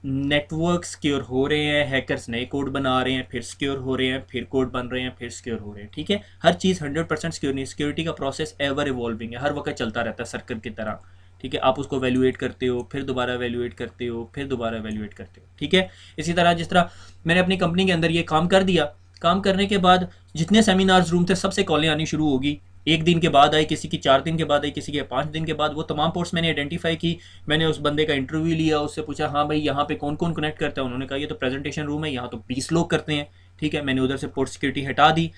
नेटवर्क सिक्योर हो रहे हैं, हैकर्स नए कोड बना रहे हैं, फिर सिक्योर हो रहे हैं, फिर कोड बन रहे हैं, फिर सिक्योर हो रहे हैं, ठीक है। हर चीज़ 100% सिक्योर नहीं। सिक्योरिटी का प्रोसेस एवर इवॉल्विंग है, हर वक्त चलता रहता है सर्कल की तरह, ठीक है। आप उसको वैल्यूएट करते हो, फिर दोबारा वैल्यूएट करते हो, फिर दोबारा वैल्यूएट करते हो, ठीक है। इसी तरह जिस तरह मैंने अपनी कंपनी के अंदर ये काम कर दिया, काम करने के बाद जितने सेमिनार्स रूम थे सबसे कॉलें आनी शुरू होगी। एक दिन के बाद आई, किसी की 4 दिन के बाद आई, किसी के 5 दिन के बाद। वो तमाम पोर्ट्स मैंने आइडेंटिफाई की, मैंने उस बंदे का इंटरव्यू लिया, उससे पूछा हाँ भाई यहाँ पे कौन कौन कनेक्ट करता है। उन्होंने कहा ये तो प्रेजेंटेशन रूम है, यहाँ तो 20 लोग करते हैं, ठीक है। मैंने उधर से पोर्ट सिक्योरिटी हटा दी।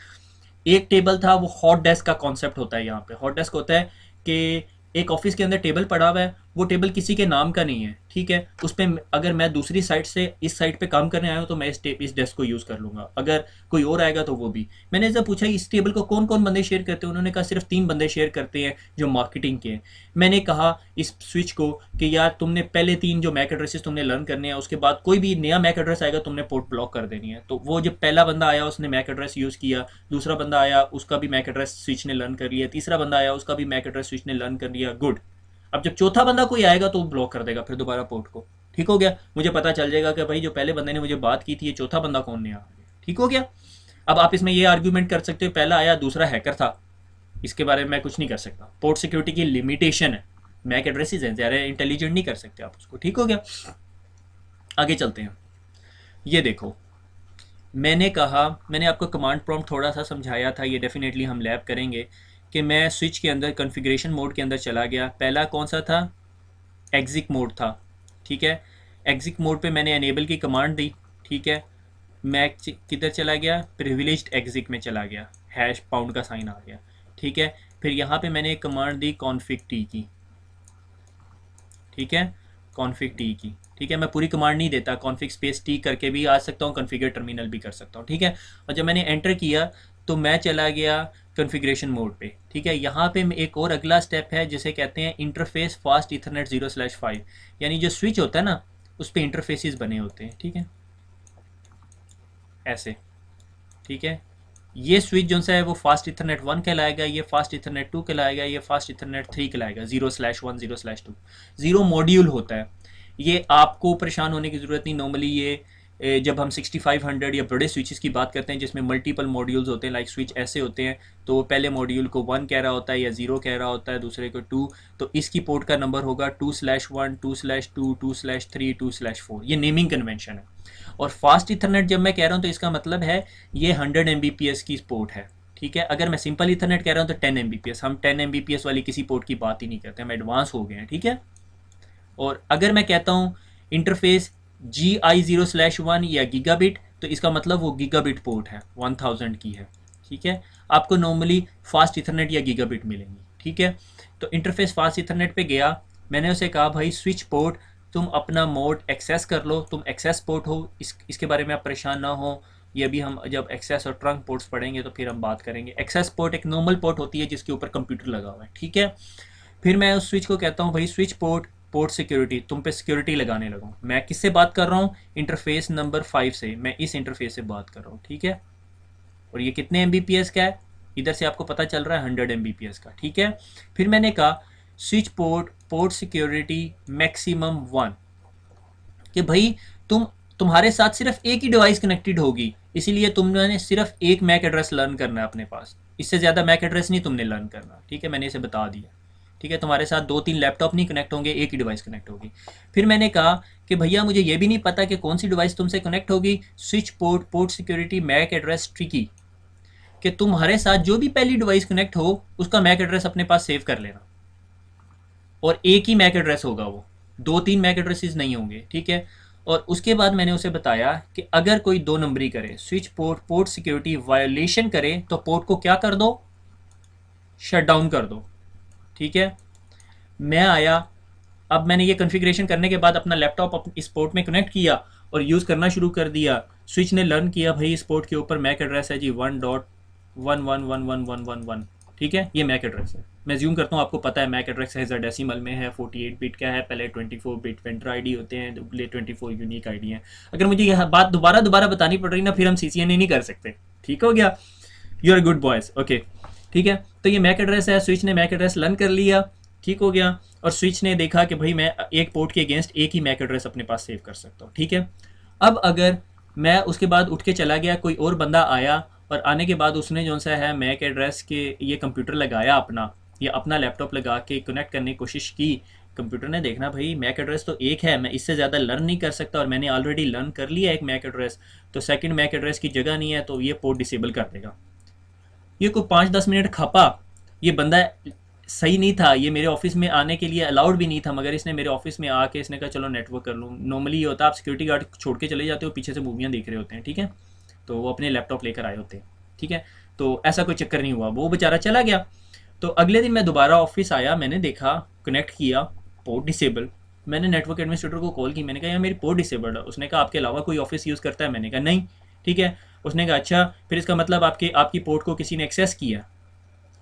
एक टेबल था, वो हॉट डेस्क का कॉन्सेप्ट होता है। यहाँ पे हॉट डेस्क होता है कि एक ऑफिस के अंदर टेबल पड़ा हुआ है, वो टेबल किसी के नाम का नहीं है, ठीक है। उस पर अगर मैं दूसरी साइड से इस साइड पे काम करने आया हूँ तो मैं इस डेस्क को यूज़ कर लूँगा, अगर कोई और आएगा तो वो भी। मैंने जब पूछा इस टेबल को कौन कौन बंदे शेयर करते हैं, उन्होंने कहा सिर्फ 3 बंदे शेयर करते हैं जो मार्केटिंग के हैं। मैंने कहा इस स्विच को कि यार तुमने पहले 3 जो मैक एड्रेसेस तुमने लर्न करने हैं, उसके बाद कोई भी नया मैक एड्रेस आएगा तुमने पोर्ट ब्लॉक कर देनी है। तो वो जब पहला बंदा आया उसने मैक एड्रेस यूज़ किया, दूसरा बंदा आया उसका भी मैक एड्रेस स्विच ने लर्न कर लिया, तीसरा बंदा आया उसका भी मैक एड्रेस स्विच ने लर्न कर लिया, गुड। अब जब चौथा बंदा कोई आएगा तो वो ब्लॉक कर देगा फिर दोबारा पोर्ट को, ठीक हो गया। मुझे पता चल जाएगा कि भाई जो पहले बंदे ने मुझे बात की थी ये चौथा बंदा कौन नया आ गया, ठीक हो गया। अब आप इसमें ये आर्ग्यूमेंट कर सकते हो पहला आया दूसरा हैकर था, इसके बारे में मैं कुछ नहीं कर सकता, पोर्ट सिक्योरिटी की लिमिटेशन है, मैक एड्रेसेस हैं, ज़्यादा इंटेलिजेंट नहीं कर सकते आप उसको, ठीक हो गया। आगे चलते हैं। ये देखो मैंने कहा, मैंने आपको कमांड प्रॉम्प्ट थोड़ा सा समझाया था, ये डेफिनेटली हम लैब करेंगे कि मैं स्विच के अंदर कॉन्फ़िगरेशन मोड के अंदर चला गया। पहला कौन सा था, एग्जिक मोड था, ठीक है। एग्जिक मोड पे मैंने एनेबल की कमांड दी, ठीक है। मैं किधर चला गया, प्रिविलेज्ड एग्जिक में चला गया, हैश पाउंड का साइन आ गया, ठीक है। फिर यहाँ पे मैंने एक कमांड दी कॉन्फिग टी की, ठीक है, कॉन्फिग टी की, ठीक है। मैं पूरी कमांड नहीं देता, कॉन्फिग स्पेस टी करके भी आ सकता हूँ, कॉन्फ़िगर टर्मिनल भी कर सकता हूँ, ठीक है। और जब मैंने एंटर किया तो मैं चला गया कॉन्फ़िगरेशन मोड पे, ठीक है। यहाँ पे एक और अगला स्टेप है जिसे कहते हैं इंटरफेस फास्ट इथरनेट 0/5, यानी जो स्विच होता है ना उस पर इंटरफेसेस बने होते हैं, ठीक है, ऐसे, ठीक है। ये स्विच जो सा है वो फास्ट इथरनेट 1 कहलाएगा, ये फास्ट इथरनेट 2 कहलाएगा, ये फास्ट इथरनेट 3 कहलाएगा, 0/1 0/2 0 मॉड्यूल होता है। ये आपको परेशान होने की ज़रूरत नहीं, नॉर्मली ये जब हम 6500 या बड़े स्विचेस की बात करते हैं जिसमें मल्टीपल मॉड्यूल्स होते हैं, लाइक स्विच ऐसे होते हैं, तो वो पहले मॉड्यूल को 1 कह रहा होता है या 0 कह रहा होता है, दूसरे को 2, तो इसकी पोर्ट का नंबर होगा 2/1 2/2 2/3 2/4, ये नेमिंग कन्वेंशन है। और फास्ट इथरनेट जब मैं कह रहा हूँ तो इसका मतलब है ये 100 Mbps की पोर्ट है, ठीक है। अगर मैं सिंपल इथरनेट कह रहा हूँ तो 10 Mbps, हम 10 Mbps वाली किसी पोर्ट की बात ही नहीं करते, हम एडवांस हो गए हैं, ठीक है। और अगर मैं कहता हूँ इंटरफेस GI0/1 या गीगाबिट, तो इसका मतलब वो गीगाबिट पोर्ट है, 1000 की है, ठीक है। आपको नॉर्मली फास्ट इथरनेट या गीगाबिट मिलेंगी, ठीक है। तो इंटरफेस फास्ट इथरनेट पे गया, मैंने उसे कहा भाई स्विच पोर्ट तुम अपना मोड एक्सेस कर लो, तुम एक्सेस पोर्ट हो, इसके बारे में आप परेशान ना हो, ये अभी हम जब एक्सेस और ट्रंक पोर्ट्स पढ़ेंगे तो फिर हम बात करेंगे। एक्सेस पोर्ट एक नॉर्मल पोर्ट होती है जिसके ऊपर कंप्यूटर लगा हुआ है, ठीक है। फिर मैं उस स्विच को कहता हूँ भाई स्विच पोर्ट पोर्ट सिक्योरिटी, तुम पे सिक्योरिटी लगाने लगा। मैं किससे बात कर रहा हूँ, इंटरफेस नंबर 5 से, मैं इस इंटरफेस से बात कर रहा हूँ, ठीक है। और ये कितने Mbps का है, इधर से आपको पता चल रहा है 100 Mbps का, ठीक है। फिर मैंने कहा switch port port security maximum 1, कि भाई तुम्हारे साथ सिर्फ एक ही डिवाइस कनेक्टेड होगी, इसीलिए तुमने सिर्फ एक मैक एड्रेस लर्न करना है अपने पास, इससे ज़्यादा मैक एड्रेस नहीं तुमने लर्न करना, ठीक है। मैंने इसे बता दिया, ठीक है। तुम्हारे साथ 2-3 लैपटॉप नहीं कनेक्ट होंगे, एक ही डिवाइस कनेक्ट होगी। फिर मैंने कहा कि भैया मुझे ये भी नहीं पता कि कौन सी डिवाइस तुमसे कनेक्ट होगी, switch port port security MAC address tricky, कि तुम्हारे साथ जो भी पहली डिवाइस कनेक्ट हो उसका मैक एड्रेस अपने पास सेव कर लेना, और एक ही मैक एड्रेस होगा, वो 2-3 मैक एड्रेसेस नहीं होंगे, ठीक है। और उसके बाद मैंने उसे बताया कि अगर कोई 2 नंबरी करे, switch port port security violation करे, तो पोर्ट को क्या कर दो, शट डाउन कर दो, ठीक है। मैं आया, अब मैंने ये कॉन्फ़िगरेशन करने के बाद अपना लैपटॉप इस पोर्ट में कनेक्ट किया और यूज़ करना शुरू कर दिया। स्विच ने लर्न किया भाई इस पोर्ट के ऊपर मैक एड्रेस है जी 1.1111111, ठीक है, ये मैक एड्रेस है। मैं ज्यूम करता हूँ आपको पता है मैक एड्रेस हेक्साडेसिमल में है, 48 बिट का है, पहले 24 बिट वेंडर आईडी होते हैं, अगले 24 यूनिक आईडी हैं। अगर मुझे यह बात दोबारा बतानी पड़ रही ना फिर हम CCNA नहीं कर सकते, ठीक हो गया। You are good boys, okay, ठीक है। तो ये मैक एड्रेस है, स्विच ने मैक एड्रेस लर्न कर लिया, ठीक हो गया। और स्विच ने देखा कि भाई मैं एक पोर्ट के अगेंस्ट एक ही मैक एड्रेस अपने पास सेव कर सकता हूँ, ठीक है। अब अगर मैं उसके बाद उठ के चला गया, कोई और बंदा आया और आने के बाद उसने जो सा है मैक एड्रेस के ये कंप्यूटर लगाया अपना, या अपना लैपटॉप लगा के कनेक्ट करने की कोशिश की, कंप्यूटर ने देखना भाई मैक एड्रेस तो एक है, मैं इससे ज़्यादा लर्न नहीं कर सकता और मैंने ऑलरेडी लर्न कर लिया एक मैक एड्रेस, तो सेकंड मैक एड्रेस की जगह नहीं है, तो ये पोर्ट डिसेबल कर देगा। ये कोई 5-10 मिनट खपा, ये बंदा सही नहीं था, ये मेरे ऑफिस में आने के लिए अलाउड भी नहीं था, मगर इसने मेरे ऑफिस में आके इसने कहा चलो नेटवर्क कर लूँ। नॉर्मली ये होता है आप सिक्योरिटी गार्ड छोड़ के चले जाते हो, पीछे से मूवियाँ देख रहे होते हैं, ठीक है, तो वो अपने लैपटॉप लेकर आए होते हैं, ठीक है। तो ऐसा कोई चक्कर नहीं हुआ, वो बेचारा चला गया। तो अगले दिन मैं दोबारा ऑफिस आया, मैंने देखा, कनेक्ट किया, पोर्ट डिसेबल। मैंने नेटवर्क एडमिनिस्ट्रेटर को कॉल की, मैंने कहा यार मेरी पोर्ट डिसेबल्ड है। उसने कहा आपके अलावा कोई ऑफिस यूज़ करता है? मैंने कहा नहीं। ठीक है, उसने कहा अच्छा, फिर इसका मतलब आपकी पोर्ट को किसी ने एक्सेस किया।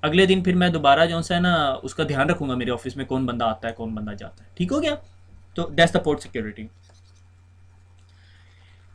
अगले दिन फिर मैं दोबारा जो है ना उसका ध्यान रखूंगा मेरे ऑफिस में कौन बंदा आता है कौन बंदा जाता है। ठीक हो गया? तो दैट्स द पोर्ट सिक्योरिटी।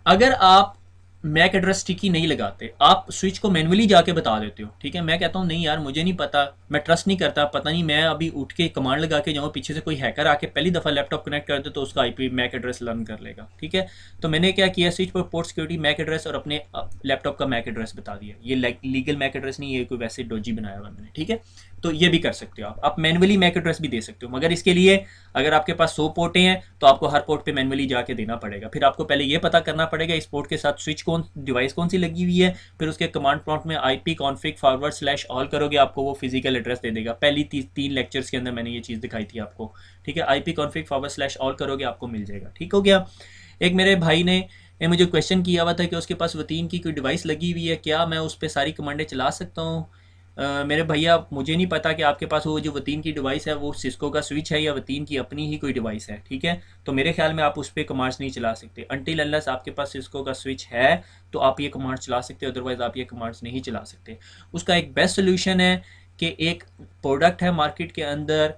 अगर आप मैक एड्रेस स्टिकी नहीं लगाते, आप स्विच को मैनुअली जाके बता देते हो, ठीक है, मैं कहता हूँ नहीं यार मुझे नहीं पता, मैं ट्रस्ट नहीं करता, पता नहीं मैं अभी उठ के कमांड लगा के जाऊँ, पीछे से कोई हैकर आके पहली दफ़ा लैपटॉप कनेक्ट कर दे तो उसका आईपी मैक एड्रेस लर्न कर लेगा। ठीक है, तो मैंने क्या किया, स्विच पर पोर्ट सिक्योरिटी मैक एड्रेस और अपने लैपटॉप का मैक एड्रेस बता दिया। ये लीगल मैक एड्रेस नहीं है, कोई वैसे डोजी बनाया हुआ मैंने। ठीक है, तो ये भी कर सकते हो आप मैनुअली मैक एड्रेस भी दे सकते हो, मगर इसके लिए अगर आपके पास 100 पोर्टें हैं तो आपको हर पोर्ट पे मैनुअली जाके देना पड़ेगा। फिर आपको पहले ये पता करना पड़ेगा इस पोर्ट के साथ स्विच डिवाइस कौन सी लगी हुई है, फिर उसके कमांड प्रॉम्प्ट में IP config /all करोगे, आपको वो फिजिकल एड्रेस दे देगा। पहली 3 लेक्चर्स के अंदर मैंने ये चीज़ दिखाई थी आपको। ठीक है, IP config /all करोगे आपको मिल जाएगा। ठीक हो गया? एक मेरे भाई ने मुझे क्वेश्चन किया हुआ था कि उसके पास वतीन की कोई डिवाइस लगी हुई है, क्या मैं उस पर सारी कमांडें चला सकता हूँ? मेरे भैया मुझे नहीं पता कि आपके पास वो जो वतीन की डिवाइस है वो सिस्को का स्विच है या वतीन की अपनी ही कोई डिवाइस है। ठीक है, तो मेरे ख्याल में आप उस पर कमांड्स नहीं चला सकते अनटिल अनलेस आपके पास सिस्को का स्विच है, तो आप ये कमांड्स चला सकते हो, अदरवाइज आप ये कमांड्स नहीं चला सकते। उसका एक बेस्ट सोल्यूशन है कि एक प्रोडक्ट है मार्केट के अंदर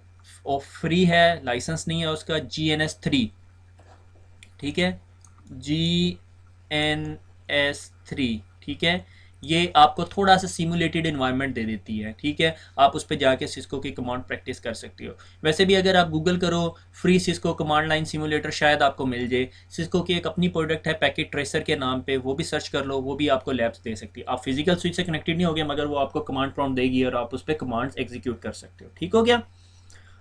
और फ्री है, लाइसेंस नहीं है उसका, GNS3। ठीक है, GNS3। ठीक है, ये आपको थोड़ा सा सिमुलेटेड इन्वायरमेंट दे देती है। ठीक है, आप उस पर जाके सिस्को की कमांड प्रैक्टिस कर सकते हो। वैसे भी अगर आप गूगल करो free Cisco command line simulator, शायद आपको मिल जाए। सिस्को की एक अपनी प्रोडक्ट है पैकेट ट्रेसर के नाम पे, वो भी सर्च कर लो, वो भी आपको लैब्स दे सकती है। आप फिजिकल स्विच से कनेक्टेड नहीं होगे, मगर वो आपको कमांड प्रॉम्प्ट देगी और आप उस पर कमांड्स एग्जीक्यूट कर सकते हो। ठीक हो गया?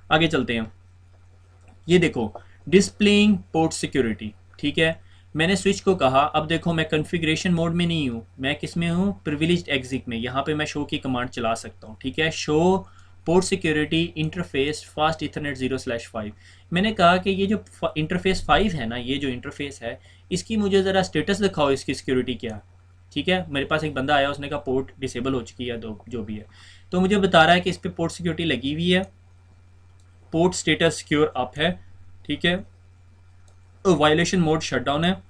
आगे चलते हैं। ये देखो डिस्प्लेइंग पोर्ट सिक्योरिटी। ठीक है, मैंने स्विच को कहा, अब देखो मैं कॉन्फ़िगरेशन मोड में नहीं हूँ, मैं किस में हूँ, प्रिविलेज्ड एग्जिट में। यहाँ पे मैं शो की कमांड चला सकता हूँ। ठीक है, show port security interface fast Ethernet 0/5। मैंने कहा कि ये जो इंटरफेस 5 है ना, ये जो इंटरफेस है इसकी मुझे ज़रा स्टेटस दिखाओ, इसकी सिक्योरिटी क्या। ठीक है, मेरे पास एक बंदा आया, उसने कहा पोर्ट डिसेबल हो चुकी है, जो भी है, तो मुझे बता रहा है कि इस पर पोर्ट सिक्योरिटी लगी हुई है, पोर्ट स्टेटस सिक्योर अप है। ठीक है, वायलेशन मोड शटडाउन है,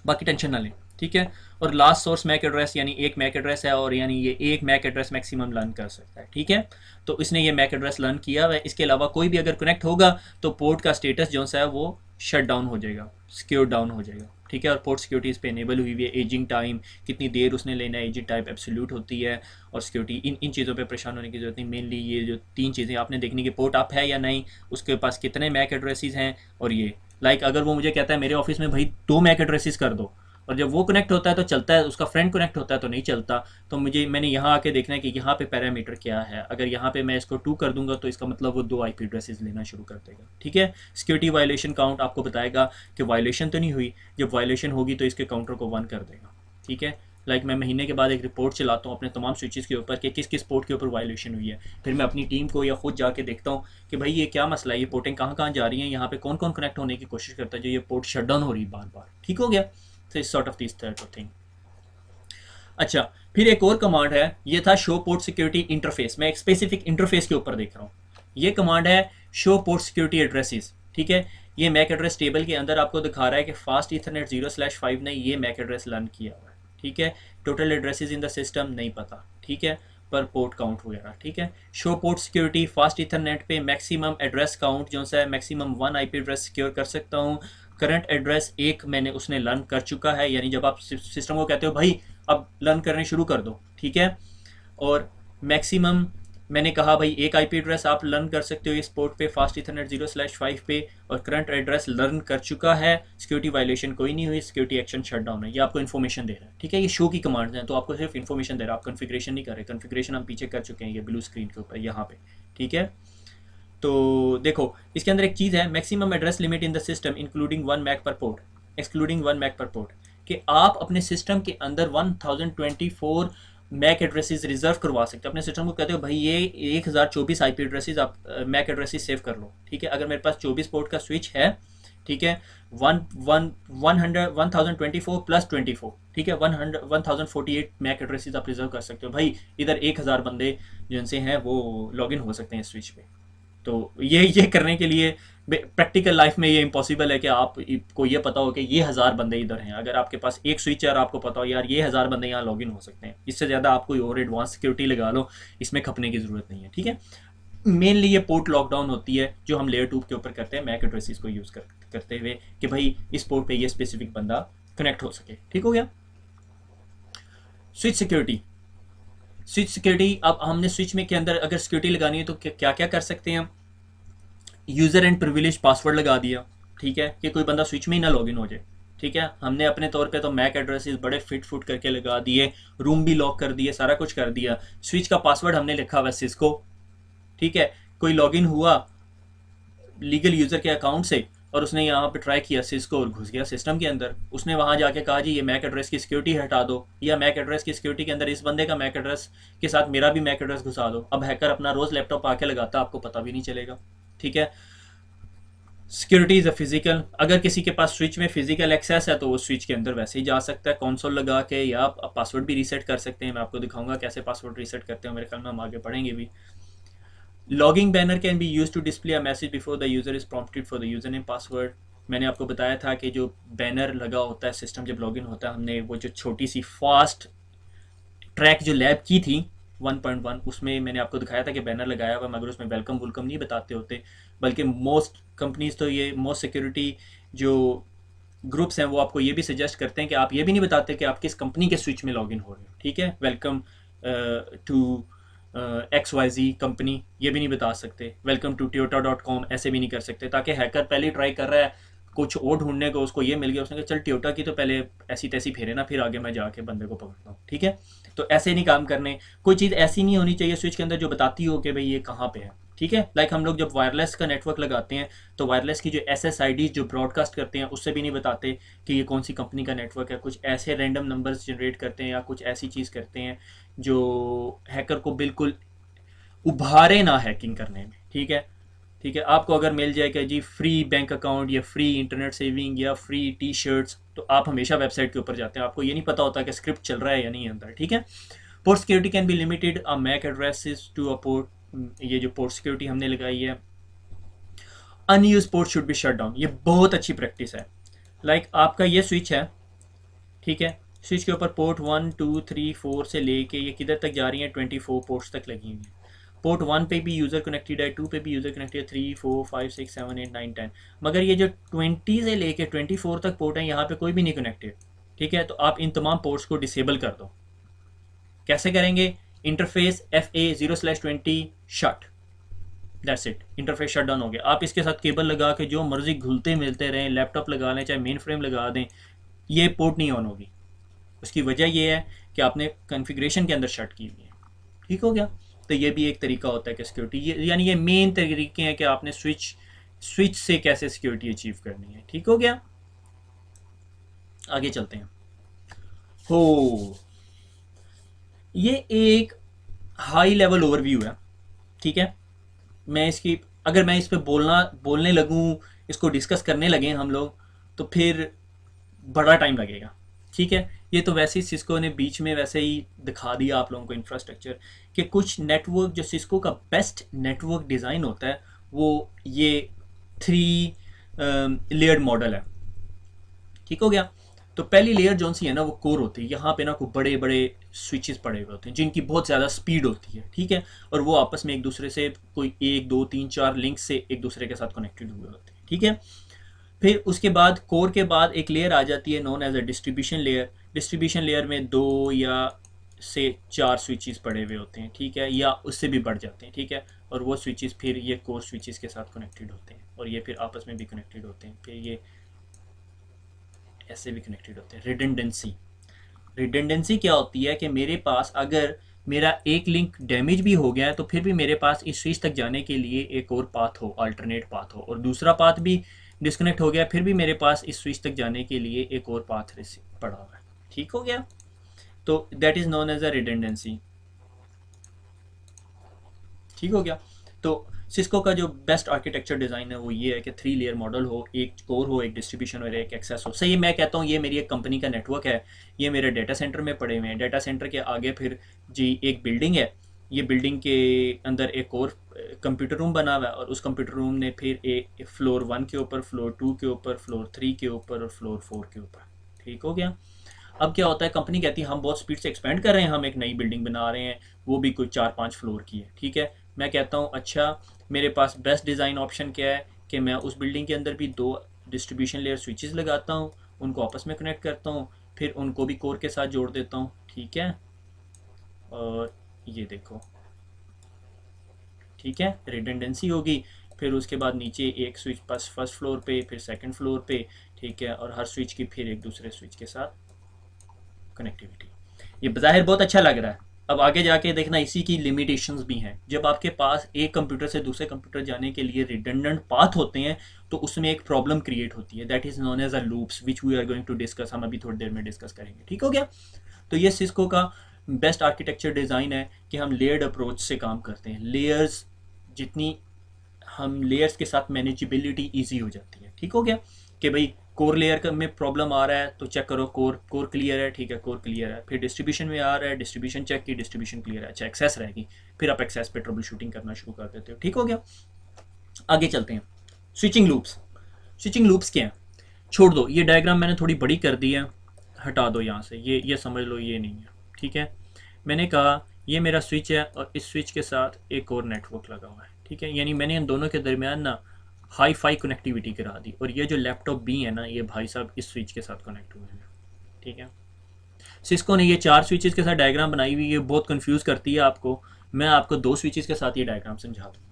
बाकी टेंशन ना लें। ठीक है, और लास्ट सोर्स मैक एड्रेस यानी एक मैक एड्रेस है, और यानी ये एक मैक एड्रेस मैक्सिमम लर्न कर सकता है। ठीक है, तो इसने ये मैक एड्रेस लर्न किया हुआ है। इसके अलावा कोई भी अगर कनेक्ट होगा तो पोर्ट का स्टेटस जो है वो शट डाउन हो जाएगा, सिक्योर डाउन हो जाएगा। ठीक है, और पोर्ट सिक्योरिटी इस पर इनेबल हुई हुई है। एजिंग टाइम कितनी देर उसने लेना है, एजिंग टाइप एब्सोल्यूट होती है, और सिक्योरिटी इन चीज़ों पे परेशान होने की जरूरत नहीं। मेनली ये जो 3 चीज़ें आपने देखनी कि पोर्ट अप है या नहीं, उसके पास कितने मैक एड्रेसेस हैं, और ये अगर वो मुझे कहता है मेरे ऑफिस में भाई 2 मैक एड्रेसेस कर दो, और जब वो कनेक्ट होता है तो चलता है, उसका फ्रेंड कनेक्ट होता है तो नहीं चलता, तो मैंने यहाँ आके देखना है कि यहाँ पे पैरामीटर क्या है। अगर यहाँ पे मैं इसको 2 कर दूंगा तो इसका मतलब वो 2 IP एड्रेसेस लेना शुरू कर देगा। ठीक है, सिक्योरिटी वायलेशन काउंट आपको बताएगा कि वायलेशन तो नहीं हुई, जब वायलेशन होगी तो इसके काउंटर को 1 कर देगा। ठीक है, मैं महीने के बाद एक रिपोर्ट चलाता हूँ अपने तमाम स्विचेस के ऊपर कि किस किस पोर्ट के ऊपर वायलेशन हुई है। फिर मैं अपनी टीम को या खुद जाके देखता हूँ कि भाई ये क्या मसला है, ये पोर्टें कहाँ कहाँ जा रही हैं, यहाँ पे कौन कौन कनेक्ट होने की कोशिश करता है जो ये पोर्ट शट डाउन हो रही है बार बार। ठीक हो गया? तो इस sort of this type of thing. अच्छा, फिर एक और कमांड है, ये था शो पोर्ट सिक्योरिटी इंटरफेस। मैं एक स्पेसिफिक इंटरफेस के ऊपर देख रहा हूँ। ये कमांड है शो पोर्ट सिक्योरिटी एड्रेसेस। ठीक है, ये मैक एड्रेस टेबल के अंदर आपको दिखा रहा है कि फास्ट ईथरनेट 0/5 ने ये मैक एड्रेस लर्न किया हुआ है। ठीक है, total addresses in the system नहीं पता। ठीक है, पर पोर्ट काउंट वगैरह। ठीक है, show port security fast Ethernet पे मैक्सिमम एड्रेस काउंट जो है मैक्सिमम 1 IP एड्रेस सिक्योर कर सकता हूँ। करंट एड्रेस एक मैंने उसने लर्न कर चुका है, यानी जब आप सिस्टम को कहते हो भाई अब लर्न करने शुरू कर दो। ठीक है, और मैक्सिमम मैंने कहा भाई एक IP एड्रेस आप लर्न कर सकते हो इस पोर्ट पे फास्ट इथरनेट 0/5 पे, और करंट एड्रेस लर्न कर चुका है, सिक्योरिटी वायलेशन कोई नहीं हुई, सिक्योरिटी एक्शन शट डाउन है। ये आपको इन्फॉर्मेशन दे रहा है। ठीक है, ये शो की कमांड्स हैं, तो आपको सिर्फ इन्फॉर्मेशन दे रहा है, आप कॉन्फ़िगरेशन नहीं कर रहे। कॉन्फ़िगरेशन हम पीछे कर चुके हैं, ये ब्लू स्क्रीन के ऊपर यहाँ पे। ठीक है, तो देखो इसके अंदर एक चीज़ है, maximum address limit in the system including 1 MAC per port, excluding 1 MAC per port, कि आप अपने सिस्टम के अंदर 1024 मैक एड्रेसेस रिजर्व करवा सकते हो। अपने सिस्टम को कहते हो भाई ये 1024 IP एड्रेसेस आप मैक एड्रेसेस सेव कर लो। ठीक है, अगर मेरे पास 24 पोर्ट का स्विच है, ठीक है, 1024 प्लस 24, ठीक है, 1048 मैक एड्रेसेस आप रिजर्व कर सकते हो। भाई इधर 1000 बंदे जिनसे हैं वो लॉगिन हो सकते हैं स्विच पे। तो ये करने के लिए प्रैक्टिकल लाइफ में ये इम्पॉसिबल है कि आपको ये पता हो कि ये 1000 बंदे इधर हैं। अगर आपके पास एक स्विच है और आपको पता हो यार ये 1000 बंदे यहाँ लॉग इन हो सकते हैं, इससे ज़्यादा आप कोई और एडवांस सिक्योरिटी लगा लो, इसमें खपने की ज़रूरत नहीं है। ठीक है, मेनली ये पोर्ट लॉकडाउन होती है जो हम लेयर 2 के ऊपर करते हैं मैक एड्रेसेस को यूज़ करते हुए कि भाई इस पोर्ट पे ये स्पेसिफिक बंदा कनेक्ट हो सके। ठीक हो गया। स्विच सिक्योरिटी, स्विच सिक्योरिटी, अब हमने स्विच में के अंदर अगर सिक्योरिटी लगानी है तो क्या क्या कर सकते हैं हम। यूज़र एंड प्रिविलेज पासवर्ड लगा दिया, ठीक है, कि कोई बंदा स्विच में ही ना लॉगिन हो जाए। ठीक है, हमने अपने तौर पे तो मैक एड्रेसेस बड़े फिट फुट करके लगा दिए, रूम भी लॉक कर दिए, सारा कुछ कर दिया। स्विच का पासवर्ड हमने लिखा हुआ सिस्को। ठीक है, कोई लॉगिन हुआ लीगल यूज़र के अकाउंट से और उसने यहाँ पे ट्राई किया सिस्को और घुस गया सिस्टम के अंदर, उसने वहाँ जाके कहा जी ये मैक एड्रेस की सिक्योरिटी हटा दो, या मैक एड्रेस की सिक्योरिटी के अंदर इस बंदे का मैक एड्रेस के साथ मेरा भी मैक एड्रेस घुसा दो। अब हैकर अपना रोज़ लैपटॉप आके लगाता, आपको पता भी नहीं चलेगा। ठीक है, सिक्योरिटी इज़ अ फिजिकल, अगर किसी के पास स्विच में फिजिकल एक्सेस है तो वो स्विच के अंदर वैसे ही जा सकता है कंसोल लगा के, या आप पासवर्ड भी रीसेट कर सकते हैं। मैं आपको दिखाऊंगा कैसे पासवर्ड रीसेट करते हैं, मेरे ख्याल में हम आगे पढ़ेंगे भी। Logging banner can be use to display a message before the user is prompted for the user name password. मैंने आपको बताया था कि जो बैनर लगा होता है सिस्टम जब लॉगिन होता है, हमने वो जो छोटी सी फास्ट ट्रैक जो लैब की थी 1.1, उसमें मैंने आपको दिखाया था कि बैनर लगाया हुआ, मगर उसमें वेलकम वुलकम नहीं बताते होते, बल्कि मोस्ट कंपनीज तो ये मोस्ट सिक्योरिटी जो ग्रुप्स हैं वो आपको ये भी सजेस्ट करते हैं कि आप ये भी नहीं बताते कि आप किस कंपनी के स्विच में लॉगिन हो रहे हो। ठीक है, वेलकम टू XYZ कंपनी ये भी नहीं बता सकते, वेलकम टू toyota.com ऐसे भी नहीं कर सकते, ताकि हैकर पहले ट्राई कर रहा है कुछ और ढूंढने को, उसको ये मिल गया, उसने कहा चल टोयोटा की तो पहले ऐसी तैसी फेरे ना, फिर आगे मैं जाके बंदे को पकड़ता हूँ। ठीक है, तो ऐसे नहीं काम करने, कोई चीज़ ऐसी नहीं होनी चाहिए स्विच के अंदर जो बताती हो कि भाई ये कहाँ पे है। ठीक है, लाइक हम लोग जब वायरलेस का नेटवर्क लगाते हैं तो वायरलेस की जो SSID जो ब्रॉडकास्ट करते हैं उससे भी नहीं बताते कि ये कौन सी कंपनी का नेटवर्क है, कुछ ऐसे रैंडम नंबर्स जनरेट करते हैं या कुछ ऐसी चीज़ करते हैं जो हैकर को बिल्कुल उभारे ना हैकिंग करने में। ठीक है, ठीक है, आपको अगर मिल जाए कि जी फ्री बैंक अकाउंट या फ्री इंटरनेट सेविंग या फ्री टी शर्ट्स, तो आप हमेशा वेबसाइट के ऊपर जाते हैं, आपको ये नहीं पता होता कि स्क्रिप्ट चल रहा है या नहीं अंदर। ठीक है, port security can be limited a MAC addresses to a port, ये जो पोर्ट सिक्योरिटी हमने लगाई है। Unused port should be shut down, ये बहुत अच्छी प्रैक्टिस है। लाइक आपका ये स्विच है, ठीक है, स्विच के ऊपर पोर्ट 1 2 3 4 से लेके ये किधर तक जा रही है, 24 पोर्ट्स तक लगी हुई हैं। पोर्ट 1 पे भी यूज़र कनेक्टेड है, 2 पे भी यूज़र कनेक्टेड है, 3 4 5 6 7 8 9 10, मगर ये जो 20 से लेके 24 तक पोर्ट है यहाँ पे कोई भी नहीं कनेक्टेड। ठीक है, तो आप इन तमाम पोर्ट्स को डिसेबल कर दो। कैसे करेंगे, interface FA0/20 shut, that's it, interface shut down हो गया। आप इसके साथ केबल लगा के जो मर्जी घुलते मिलते रहें, लैपटॉप लगा लें, चाहे मेन फ्रेम लगा दें, ये पोर्ट नहीं ऑन होगी। उसकी वजह यह है कि आपने कॉन्फ़िगरेशन के अंदर शट की हुई है। ठीक हो गया, तो ये भी एक तरीका होता है कि सिक्योरिटी, यानी ये मेन तरीके हैं कि आपने स्विच से कैसे सिक्योरिटी अचीव करनी है। ठीक हो गया, आगे चलते हैं। हो, ये एक हाई लेवल ओवरव्यू है। ठीक है, मैं इसकी, अगर मैं इस पर बोलने लगूँ, इसको डिस्कस करने लगे हम लोग, तो फिर बड़ा टाइम लगेगा। ठीक है, ये तो वैसे ही सिस्को ने बीच में वैसे ही दिखा दिया आप लोगों को इंफ्रास्ट्रक्चर कि कुछ नेटवर्क जो सिस्को का बेस्ट नेटवर्क डिज़ाइन होता है वो ये 3 लेयर्ड मॉडल है। ठीक हो गया, तो पहली लेयर जो सी है ना वो कोर होती है, यहाँ पे ना कोई बड़े बड़े स्विचेस पड़े हुए होते हैं जिनकी बहुत ज़्यादा स्पीड होती है। ठीक है, और वो आपस में एक दूसरे से कोई 1 2 3 4 लिंक से एक दूसरे के साथ कनेक्टेड हुए होते हैं। ठीक है, फिर उसके बाद कोर के बाद एक लेयर आ जाती है known as a distribution layer. Distribution layer में 2 या से 4 स्विचेस पड़े हुए होते हैं। ठीक है, या उससे भी बढ़ जाते हैं। ठीक है, और वो स्विचेस फिर ये कोर स्विचेस के साथ कनेक्टेड होते हैं और ये फिर आपस में भी कनेक्टेड होते हैं, फिर ये ऐसे भी कनेक्टेड होते हैं। रिडंडेंसी, रिडंडेंसी क्या होती है कि मेरे पास अगर मेरा एक लिंक डैमेज भी हो गया है तो फिर भी मेरे पास इस स्विच तक जाने के लिए एक और पाथ हो, अल्टरनेट पाथ हो, और दूसरा पाथ भी डिस्कनेक्ट हो गया फिर भी मेरे पास इस स्विच तक जाने के लिए एक और पाथ पड़ा हुआ है। ठीक हो गया, तो that is known as a redundancy. ठीक हो गया, तो सिस्को का जो बेस्ट आर्किटेक्चर डिज़ाइन है वो ये है कि 3 लेयर मॉडल हो, एक कोर हो, एक डिस्ट्रीब्यूशन और एक एक्सेस हो। सही, मैं कहता हूँ ये मेरी एक कंपनी का नेटवर्क है, ये मेरे डेटा सेंटर में पड़े हुए हैं, डेटा सेंटर के आगे फिर जी एक बिल्डिंग है, ये बिल्डिंग के अंदर एक और कंप्यूटर रूम बना हुआ है और उस कंप्यूटर रूम ने फिर एक फ्लोर 1 के ऊपर, फ्लोर 2 के ऊपर, फ्लोर 3 के ऊपर और फ्लोर 4 के ऊपर। ठीक हो गया। अब क्या होता है, कंपनी कहती है हम बहुत स्पीड से एक्सपेंड कर रहे हैं, हम एक नई बिल्डिंग बना रहे हैं, वो भी कोई 4-5 फ्लोर की है। ठीक है, मैं कहता हूँ अच्छा मेरे पास बेस्ट डिज़ाइन ऑप्शन क्या है कि मैं उस बिल्डिंग के अंदर भी 2 डिस्ट्रीब्यूशन लेयर स्विचेस लगाता हूँ, उनको आपस में कनेक्ट करता हूँ, फिर उनको भी कोर के साथ जोड़ देता हूँ। ठीक है, और ये देखो, ठीक है, रिडंडेंसी होगी। फिर उसके बाद नीचे एक स्विच पास फर्स्ट फ्लोर पे, फिर सेकंड फ्लोर पे। ठीक है, और हर स्विच की फिर एक दूसरे स्विच के साथ कनेक्टिविटी। ये बज़ाहिर बहुत अच्छा लग रहा है। अब आगे जाके देखना इसी की लिमिटेशंस भी हैं। जब आपके पास एक कंप्यूटर से दूसरे कंप्यूटर जाने के लिए रिडंडेंट पाथ होते हैं तो उसमें एक प्रॉब्लम क्रिएट होती है, that is known as a loops which we are going to discuss. हम अभी थोड़ी देर में डिस्कस करेंगे। ठीक हो गया। तो ये सिस्को का बेस्ट आर्किटेक्चर डिज़ाइन है कि हम लेयर्ड अप्रोच से काम करते हैं। लेयर्स जितनी हम लेयर्स के साथ मैनेजेबिलिटी ईजी हो जाती है। ठीक हो गया कि भाई कोर लेयर में प्रॉब्लम आ रहा है तो चेक करो कोर क्लियर है। ठीक है, कोर क्लियर है। फिर डिस्ट्रीब्यूशन में आ रहा है, डिस्ट्रीब्यूशन चेक की, डिस्ट्रीब्यूशन क्लियर है। अच्छा, एक्सेस रहेगी, फिर आप एक्सेस पे ट्रबल शूटिंग करना शुरू कर देते हो। ठीक हो गया। आगे चलते हैं। Switching loops. स्विचिंग लूप्स क्या है, छोड़ दो, ये डायग्राम मैंने थोड़ी बड़ी कर दी है, हटा दो यहाँ से, ये समझ लो ये नहीं है। ठीक है, मैंने कहा ये मेरा स्विच है और इस स्विच के साथ एक और नेटवर्क लगा हुआ है। ठीक है, यानी मैंने इन दोनों के दरमियान ना हाई फाई कनेक्टिविटी करा दी, और ये जो लैपटॉप बी है ना, ये भाई साहब इस स्विच के साथ कनेक्ट हुए हैं। ठीक है, सिस्को ने ये 4 स्विचेस के साथ डायग्राम बनाई हुई है, बहुत कंफ्यूज करती है आपको। मैं आपको 2 स्विचेस के साथ ये डायग्राम समझा दूंगा।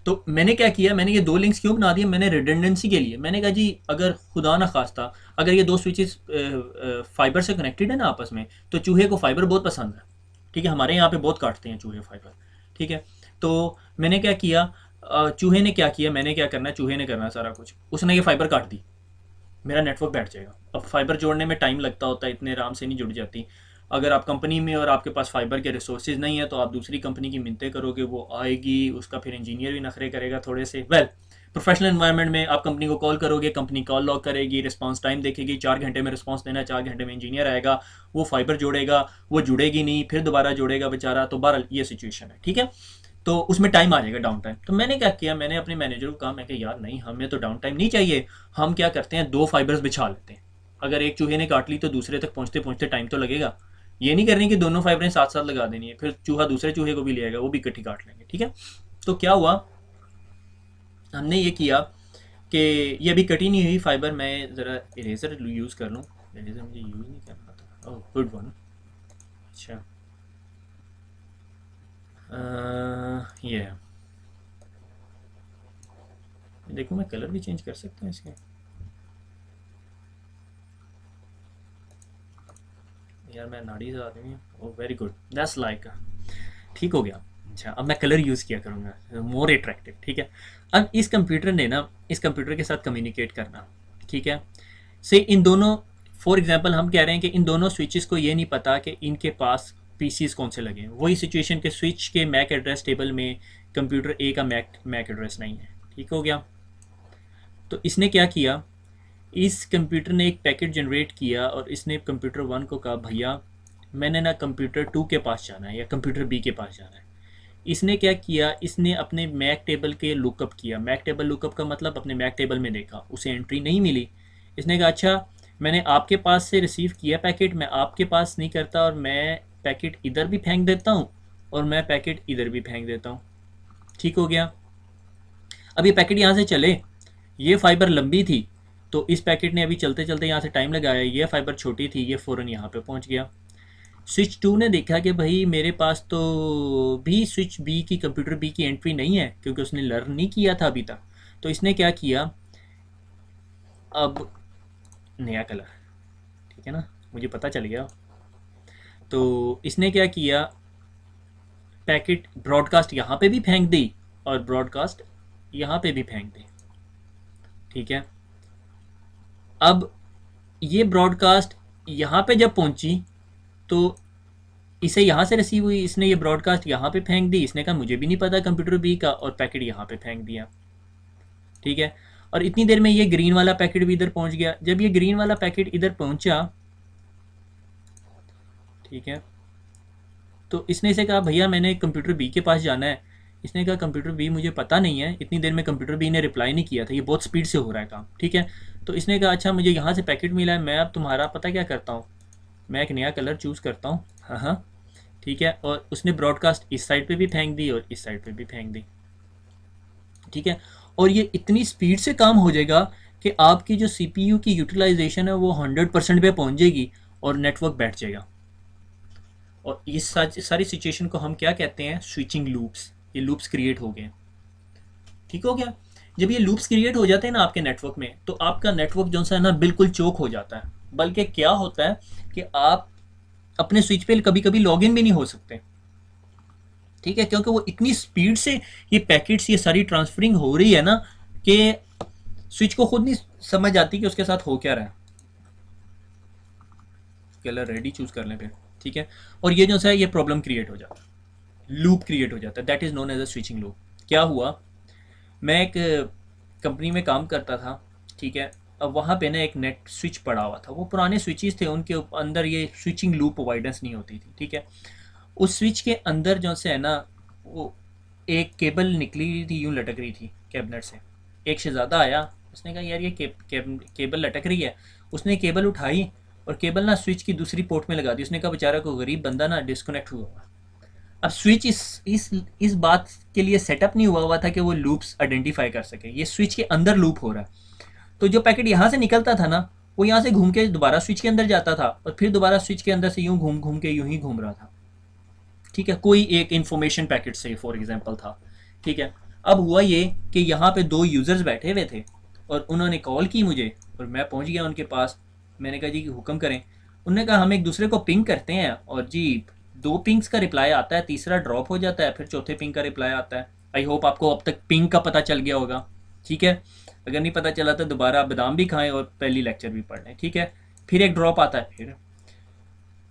तो मैंने क्या किया, मैंने ये 2 लिंक्स क्यों बना दिए, मैंने रिडंडेंसी के लिए। मैंने कहा जी अगर खुदा ना खास्ता अगर ये 2 स्विचेस फाइबर से कनेक्टेड है ना आपस में, तो चूहे को फाइबर बहुत पसंद है। ठीक है, हमारे यहाँ पे बहुत काटते हैं चूहे फाइबर। ठीक है, तो मैंने क्या किया, चूहे ने क्या किया, मैंने क्या करना है, चूहे ने करना सारा कुछ, उसने ये फाइबर काट दी, मेरा नेटवर्क बैठ जाएगा। अब फाइबर जोड़ने में टाइम लगता होता है, इतने आराम से नहीं जुड़ जाती। अगर आप कंपनी में और आपके पास फाइबर के रिसोर्सेज नहीं है तो आप दूसरी कंपनी की मिन्नतें करोगे, वो आएगी, उसका फिर इंजीनियर भी नखरे करेगा थोड़े से। प्रोफेशनल एनवायरनमेंट में आप कंपनी को कॉल करोगे, कंपनी कॉल लॉक करेगी, रिस्पांस टाइम देखेगी, 4 घंटे में रिस्पांस देना है, 4 घंटे में इंजीनियर आएगा, वो फाइबर जोड़ेगा, वो जुड़ेगी नहीं, फिर दोबारा जोड़ेगा बेचारा। तो बहरहाल ये सिचुएशन है। ठीक है, तो उसमें टाइम आ जाएगा, डाउन टाइम। तो मैंने क्या किया, मैंने अपने मैनेजर को कहा, मैं कि यार नहीं, हमें तो डाउन टाइम नहीं चाहिए, हम क्या करते हैं 2 फाइबर्स बिछा लेते हैं। अगर एक चूहे ने काट ली तो दूसरे तक पहुंचते पहुंचते टाइम तो लगेगा। ये नहीं करनी कि दोनों फाइबरें साथ साथ लगा देनी है, फिर चूहा दूसरे चूहे को भी ले आएगा, वो भी इकट्ठी काट लेंगे। ठीक है, तो क्या हुआ, हमने ये किया कि ये अभी कटी नहीं हुई फाइबर, मैं ज़रा इरेजर यूज़ कर लूँ। इरेजर मुझे यूज़ नहीं करना था। Oh good one. अच्छा, ये है। देखो मैं कलर भी चेंज कर सकता हूँ इसके। यार मैं नाड़ी से आदमी हूँ। Oh very good, that's like. ठीक हो गया। अच्छा, अब मैं कलर यूज़ किया करूँगा, मोर अट्रैक्टिव। ठीक है, अब इस कंप्यूटर ने ना इस कंप्यूटर के साथ कम्युनिकेट करना। ठीक है, से इन दोनों, फॉर एग्जांपल हम कह रहे हैं कि इन दोनों स्विचेस को ये नहीं पता कि इनके पास पीसीज कौन से लगे हैं। वही सिचुएशन के स्विच के मैक एड्रेस टेबल में कंप्यूटर ए का मैक एड्रेस नहीं है। ठीक हो गया। तो इसने क्या किया, इस कंप्यूटर ने एक पैकेट जनरेट किया और इसने कंप्यूटर 1 को कहा भैया मैंने ना कंप्यूटर 2 के पास जाना है या कंप्यूटर बी के पास जाना है। इसने क्या किया, इसने अपने मैक टेबल के लुकअप किया। मैक टेबल लुकअप का मतलब अपने मैक टेबल में देखा, उसे एंट्री नहीं मिली। इसने कहा अच्छा मैंने आपके पास से रिसीव किया पैकेट, मैं आपके पास नहीं करता और मैं पैकेट इधर भी फेंक देता हूँ और मैं पैकेट इधर भी फेंक देता हूँ। ठीक हो गया। अब ये पैकेट यहाँ से चले, ये फाइबर लंबी थी तो इस पैकेट ने अभी चलते चलते यहाँ से टाइम लगाया, ये फाइबर छोटी थी, ये फ़ौरन यहाँ पे पहुँच गया। स्विच 2 ने देखा कि भाई मेरे पास तो भी स्विच बी की, कंप्यूटर बी की एंट्री नहीं है क्योंकि उसने लर्न नहीं किया था अभी तक। तो इसने क्या किया, अब नया कलर, ठीक है ना, मुझे पता चल गया। तो इसने क्या किया, पैकेट ब्रॉडकास्ट यहाँ पे भी फेंक दी और ब्रॉडकास्ट यहाँ पे भी फेंक दी। ठीक है, अब ये ब्रॉडकास्ट यहाँ पे जब पहुँची तो इसे यहाँ से रिसीव हुई, इसने ये ब्रॉडकास्ट यहाँ पे फेंक दी, इसने कहा मुझे भी नहीं पता कंप्यूटर बी का, और पैकेट यहाँ पे फेंक दिया। ठीक है, और इतनी देर में ये ग्रीन वाला पैकेट भी इधर पहुँच गया। जब ये ग्रीन वाला पैकेट इधर पहुँचा, ठीक है, तो इसने इसे कहा भैया मैंने कंप्यूटर बी के पास जाना है। इसने कहा कंप्यूटर बी मुझे पता नहीं है, इतनी देर में कंप्यूटर बी ने रिप्लाई नहीं किया था, ये बहुत स्पीड से हो रहा है काम, ठीक है। तो इसने कहा अच्छा मुझे यहाँ से पैकेट मिला है, मैं अब तुम्हारा पता क्या करता हूँ, मैं एक नया कलर चूज़ करता हूँ, हाँ हाँ ठीक है। और उसने ब्रॉडकास्ट इस साइड पे भी फेंक दी और इस साइड पे भी फेंक दी, ठीक है। और ये इतनी स्पीड से काम हो जाएगा कि आपकी जो सीपीयू की यूटिलाइजेशन है वो 100% पे पहुंच जाएगी और नेटवर्क बैठ जाएगा। और इस सारी सिचुएशन को हम क्या कहते हैं, स्विचिंग लूप्स। ये लूप्स क्रिएट हो गए, ठीक हो गया। जब ये लूप्स क्रिएट हो जाते हैं ना आपके नेटवर्क में, तो आपका नेटवर्क जो है ना बिल्कुल चोक हो जाता है। बल्कि क्या होता है कि आप अपने स्विच पे कभी कभी लॉग इन भी नहीं हो सकते, ठीक है, क्योंकि वो इतनी स्पीड से ये पैकेट्स ये सारी ट्रांसफरिंग हो रही है ना कि स्विच को खुद नहीं समझ आती कि उसके साथ हो क्या रहा है। कलर रेडी चूज कर लें फिर, ठीक है। और ये जो है ये प्रॉब्लम क्रिएट हो जाता है, लूप क्रिएट हो जाता है, that is known as a switching loop. क्या हुआ, मैं एक कंपनी में काम करता था, ठीक है। अब वहाँ पे ना एक नेट स्विच पड़ा हुआ था, वो पुराने स्विचेस थे, उनके अंदर ये स्विचिंग लूप अवॉइडेंस नहीं होती थी, ठीक है। उस स्विच के अंदर जो से है ना वो एक केबल निकली हुई थी, यूं लटक रही थी कैबिनेट से। एक शहजादा आया, उसने कहा यार ये केबल लटक रही है। उसने केबल उठाई और केबल ना स्विच की दूसरी पोर्ट में लगा दी। उसने कहा बेचारा को गरीब बंदा ना डिस्कनेक्ट हुआ हुआ। अब स्विच इस बात के लिए सेटअप नहीं हुआ हुआ था कि वो लूप्स आइडेंटिफाई कर सके, ये स्विच के अंदर लूप हो रहा है। तो जो पैकेट यहाँ से निकलता था ना वो यहाँ से घूम के दोबारा स्विच के अंदर जाता था और फिर दोबारा स्विच के अंदर से यूं घूम घूम के यूं ही घूम रहा था, ठीक है। कोई एक इंफॉर्मेशन पैकेट से फॉर एग्जांपल था, ठीक है। अब हुआ ये कि यहाँ पे दो यूजर्स बैठे हुए थे और उन्होंने कॉल की मुझे और मैं पहुँच गया उनके पास। मैंने कहा जी हुक्म करें। उन्होंने कहा हम एक दूसरे को पिंग करते हैं और जी 2 पिंग्स का रिप्लाई आता है, तीसरा ड्रॉप हो जाता है, फिर चौथे पिंग का रिप्लाई आता है। आई होप आपको अब तक पिंग का पता चल गया होगा, ठीक है। अगर नहीं पता चला तो दोबारा बादाम भी खाएं और पहली लेक्चर भी पढ़ लें, ठीक है। फिर एक ड्रॉप आता है, फिर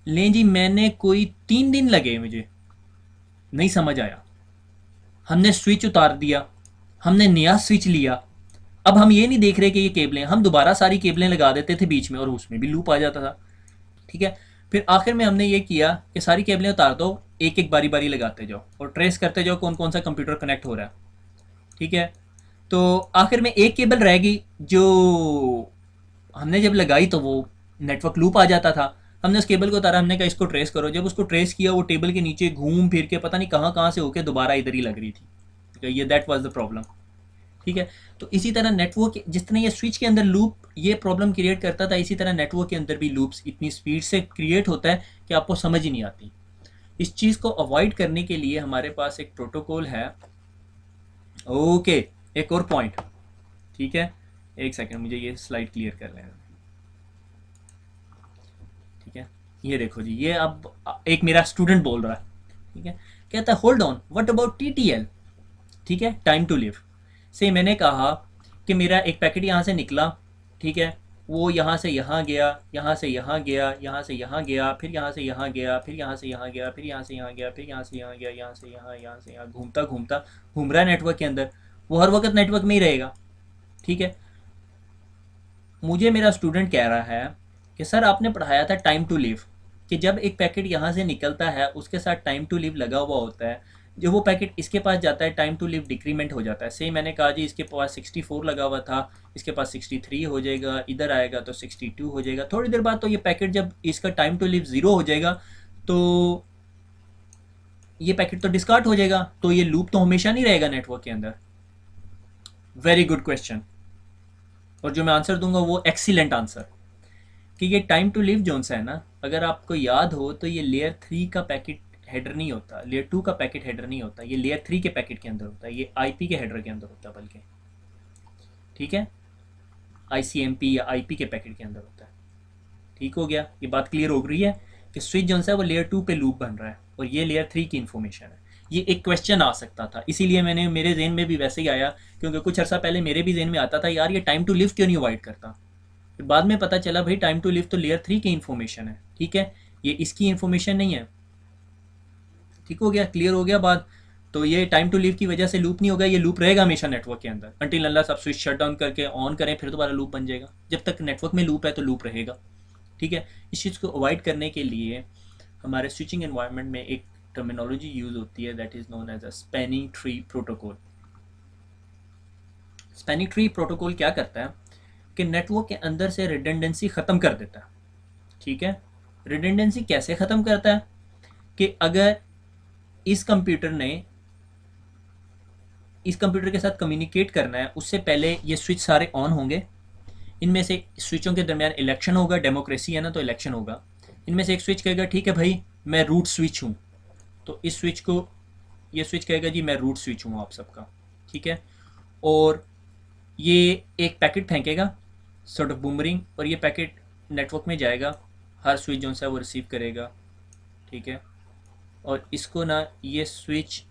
लें जी मैंने कोई 3 दिन लगे, मुझे नहीं समझ आया। हमने स्विच उतार दिया, हमने नया स्विच लिया। अब हम ये नहीं देख रहे कि ये केबलें, हम दोबारा सारी केबलें लगा देते थे बीच में और उसमें भी लूप आ जाता था, ठीक है। फिर आखिर में हमने ये किया कि सारी केबलें उतार दो, एक एक बारी बारी लगाते जाओ और ट्रेस करते जाओ कौन कौन सा कंप्यूटर कनेक्ट हो रहा है, ठीक है। तो आखिर में एक केबल रह गई जो हमने जब लगाई तो वो नेटवर्क लूप आ जाता था। हमने उस केबल को उतारा, हमने कहा इसको ट्रेस करो। जब उसको ट्रेस किया वो टेबल के नीचे घूम फिर के पता नहीं कहाँ कहाँ से होके दोबारा इधर ही लग रही थी। ये दैट वाज द प्रॉब्लम, ठीक है। तो इसी तरह नेटवर्क, जिस तरह ये स्विच के अंदर लूप ये प्रॉब्लम क्रिएट करता था, इसी तरह नेटवर्क के अंदर भी लूप्स इतनी स्पीड से क्रिएट होता है कि आपको समझ ही नहीं आती। इस चीज़ को अवॉइड करने के लिए हमारे पास एक प्रोटोकॉल है। ओके, एक और पॉइंट, ठीक है। एक सेकंड मुझे ये स्लाइड क्लियर कर लें, ठीक है। ये देखो जी, ये अब एक मेरा स्टूडेंट बोल रहा है, ठीक है। कहता है hold on, what about TTL, ठीक है, टाइम टू लिव से। मैंने कहा कि मेरा एक पैकेट यहाँ से निकला, ठीक है, वो यहाँ से यहाँ गया, यहाँ से यहाँ गया, यहाँ से यहाँ गया, फिर यहाँ से यहाँ गया, फिर यहाँ से यहाँ गया, फिर यहाँ से यहाँ गया, फिर यहाँ से यहाँ गया, यहाँ से यहाँ, यहाँ से यहाँ, घूमता घूमता घूम रहा है नेटवर्क के अंदर। वो हर वक्त नेटवर्क में ही रहेगा, ठीक है। मुझे मेरा स्टूडेंट कह रहा है कि सर आपने पढ़ाया था टाइम टू लिव, कि जब एक पैकेट यहाँ से निकलता है उसके साथ टाइम टू लिव लगा हुआ होता है। जब वो पैकेट इसके पास जाता है टाइम टू लिव डिक्रीमेंट हो जाता है। सेम मैंने कहा जी इसके पास 64 लगा हुआ था, इसके पास 63 हो जाएगा, इधर आएगा तो 62 हो जाएगा। थोड़ी देर बाद तो ये पैकेट जब इसका टाइम टू लिव 0 हो जाएगा तो ये पैकेट तो डिस्कार्ड हो जाएगा। तो ये लूप तो हमेशा नहीं रहेगा नेटवर्क के अंदर। वेरी गुड क्वेश्चन, और जो मैं आंसर दूंगा वो एक्सीलेंट आंसर। कि ये टाइम टू लिव जोन सा है ना, अगर आपको याद हो तो ये लेयर 3 का पैकेट हेडर नहीं होता, लेयर 2 का पैकेट हेडर नहीं होता, ये लेयर 3 के पैकेट के अंदर होता है, ये आईपी के हेडर के अंदर होता है बल्कि, ठीक है, आईसीएमपी या आईपी के पैकेट के अंदर होता है। ठीक हो गया, ये बात क्लियर हो रही है कि स्विच जो है वो लेयर 2 पे लूप बन रहा है और ये लेयर 3 की इन्फॉर्मेशन है। ये एक क्वेश्चन आ सकता था, इसीलिए मैंने, मेरे जेन में भी वैसे ही आया, क्योंकि कुछ अर्सा पहले मेरे भी जेन में आता था यार ये टाइम टू लिव क्यों नहीं अवॉइड करता। फिर बाद में पता चला भाई टाइम टू लिव तो लेयर 3 की इन्फॉर्मेशन है, ठीक है, ये इसकी इन्फॉर्मेशन नहीं है। ठीक हो गया, क्लियर हो गया बात। तो ये टाइम टू लिव की वजह से लूप नहीं होगा, ये लूप रहेगा हमेशा नेटवर्क के अंदर अंटिल अनलेस आप स्विच शट डाउन करके ऑन करें फिर दोबारा लूप बन जाएगा। जब तक नेटवर्क में लूप है तो लूप रहेगा, ठीक है। इस चीज़ को अवॉइड करने के लिए हमारे स्विचिंग एनवायरनमेंट में एक टर्मिनोलॉजी यूज होती है that is known as a spanning tree protocol. Spanning tree protocol क्या करता है कि नेटवर्क के अंदर से रिडंडेंसी ख़त्म कर देता है। ठीक है, रिडंडेंसी कैसे ख़त्म करता है कि अगर इस कंप्यूटर ने इस कंप्यूटर के साथ कम्युनिकेट करना है, उससे पहले ये स्विच सारे ऑन होंगे। इनमें से स्विचों के दरमियान इलेक्शन होगा, डेमोक्रेसी है ना, तो इलेक्शन होगा। इनमें से एक स्विच कहेगा ठीक है भाई मैं रूट स्विच हूँ, तो इस स्विच को, ये स्विच कहेगा जी मैं रूट स्विच हूँ आप सबका, ठीक है। और ये एक पैकेट फेंकेगा सॉर्ट ऑफ बूमरिंग, और ये पैकेट नेटवर्क में जाएगा, हर स्विच जो है वो रिसीव करेगा, ठीक है। और इसको ना ये स्विच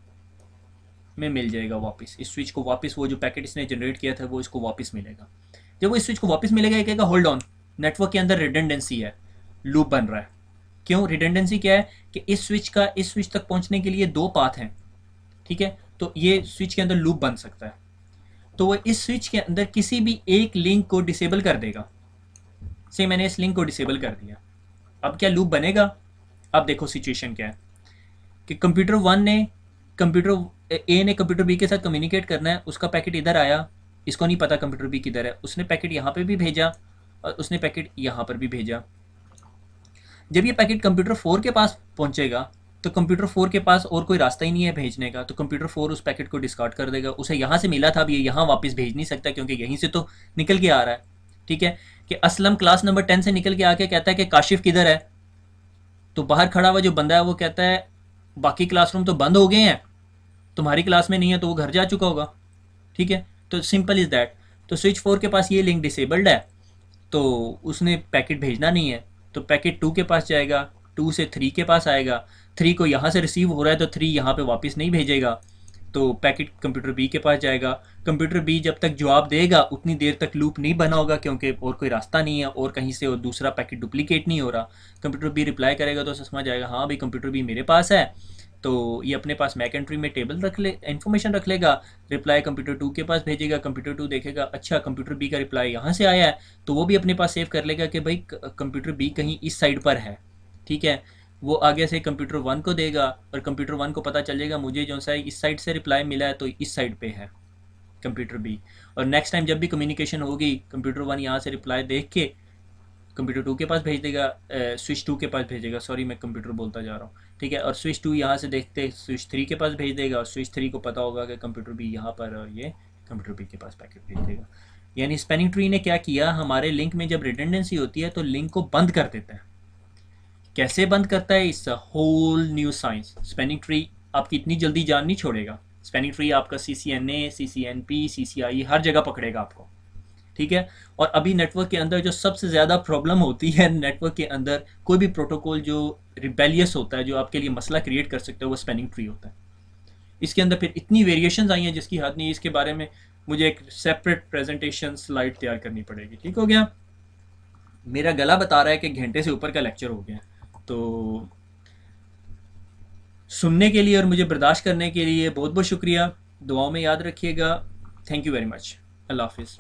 में मिल जाएगा वापस, इस स्विच को वापस वो जो पैकेट इसने जनरेट किया था वो इसको वापस मिलेगा। जब वो इस स्विच को वापस मिलेगा, ये कहेगा होल्ड ऑन, नेटवर्क के अंदर रिडंडेंसी है, लूप बन रहा है। क्यों रिडंडेंसी क्या है कि इस स्विच का इस स्विच तक पहुंचने के लिए दो पाथ हैं, ठीक है, तो ये स्विच के अंदर लूप बन सकता है। तो वो इस स्विच के अंदर किसी भी एक लिंक को डिसेबल कर देगा। से मैंने इस लिंक को डिसेबल कर दिया, अब क्या लूप बनेगा? अब देखो सिचुएशन क्या है कि कंप्यूटर ए ने कंप्यूटर बी के साथ कम्युनिकेट करना है, उसका पैकेट इधर आया, इसको नहीं पता कंप्यूटर बी किधर है, उसने पैकेट यहाँ पे भी भेजा और उसने पैकेट यहाँ पर भी भेजा। जब ये पैकेट कंप्यूटर 4 के पास पहुंचेगा तो कंप्यूटर 4 के पास और कोई रास्ता ही नहीं है भेजने का, तो कंप्यूटर 4 उस पैकेट को डिस्कार्ड कर देगा। उसे यहाँ से मिला था, अब ये यहाँ वापस भेज नहीं सकता क्योंकि यहीं से तो निकल के आ रहा है, ठीक है। कि असलम क्लास नंबर 10 से निकल के आके कहता है कि काशिफ किधर है, तो बाहर खड़ा हुआ जो बंदा है वो कहता है बाकी क्लासरूम तो बंद हो गए हैं, तुम्हारी क्लास में नहीं है, तो वो घर जा चुका होगा, ठीक है। तो सिंपल इज़ दैट। तो स्विच 4 के पास ये लिंक डिसेबल्ड है, तो उसने पैकेट भेजना नहीं है, तो पैकेट 2 के पास जाएगा, 2 से 3 के पास आएगा, 3 को यहाँ से रिसीव हो रहा है तो 3 यहाँ पे वापस नहीं भेजेगा, तो पैकेट कंप्यूटर बी के पास जाएगा। कंप्यूटर बी जब तक जवाब देगा उतनी देर तक लूप नहीं बना होगा क्योंकि और कोई रास्ता नहीं है और कहीं से और दूसरा पैकेट डुप्लीकेट नहीं हो रहा। कंप्यूटर बी रिप्लाई करेगा तो समझ जाएगा हाँ भाई कंप्यूटर बी मेरे पास है, तो ये अपने पास मैक एंट्री में टेबल रख ले, इन्फॉर्मेशन रख लेगा, रिप्लाई कंप्यूटर 2 के पास भेजेगा, कंप्यूटर 2 देखेगा अच्छा कंप्यूटर बी का रिप्लाई यहाँ से आया है, तो वो भी अपने पास सेव कर लेगा कि भाई कंप्यूटर बी कहीं इस साइड पर है, ठीक है। वो आगे से कंप्यूटर 1 को देगा और कंप्यूटर 1 को पता चल जाएगा मुझे जो सा इस साइड से रिप्लाई मिला है तो इस साइड पे है कंप्यूटर बी। और नेक्स्ट टाइम जब भी कम्युनिकेशन होगी कंप्यूटर 1 यहाँ से रिप्लाई देख के कंप्यूटर 2 के पास भेज देगा, स्विच 2 के पास भेजेगा, सॉरी मैं कंप्यूटर बोलता जा रहा हूँ, ठीक है। और स्विच 2 यहाँ से देखते स्विच 3 के पास भेज देगा और स्विच 3 को पता होगा कि कंप्यूटर बी यहाँ पर है और ये कंप्यूटर बी के पास पैकेट भेज देगा। यानी स्पैनिंग ट्री ने क्या किया, हमारे लिंक में जब रिडंडेंसी होती है तो लिंक को बंद कर देता है। कैसे बंद करता है, it's a whole new science. Spanning tree आपकी इतनी जल्दी जान नहीं छोड़ेगा, स्पैनिंग ट्री आपका CCNA, CCNP, CCIE हर जगह पकड़ेगा आपको, ठीक है। और अभी नेटवर्क के अंदर जो सबसे ज़्यादा प्रॉब्लम होती है, नेटवर्क के अंदर कोई भी प्रोटोकॉल जो रिबेलियस होता है, जो आपके लिए मसला क्रिएट कर सकता है, वो स्पैनिंग ट्री होता है। इसके अंदर फिर इतनी वेरिएशंस आई हैं जिसकी हद नहीं, इसके बारे में मुझे एक सेपरेट प्रेजेंटेशन स्लाइड तैयार करनी पड़ेगी, ठीक हो गया। मेरा गला बता रहा है कि घंटे से ऊपर का लेक्चर हो गया, तो सुनने के लिए और मुझे बर्दाश्त करने के लिए बहुत बहुत शुक्रिया। दुआओं में याद रखिएगा। Thank you very much. Allah हाफिज़।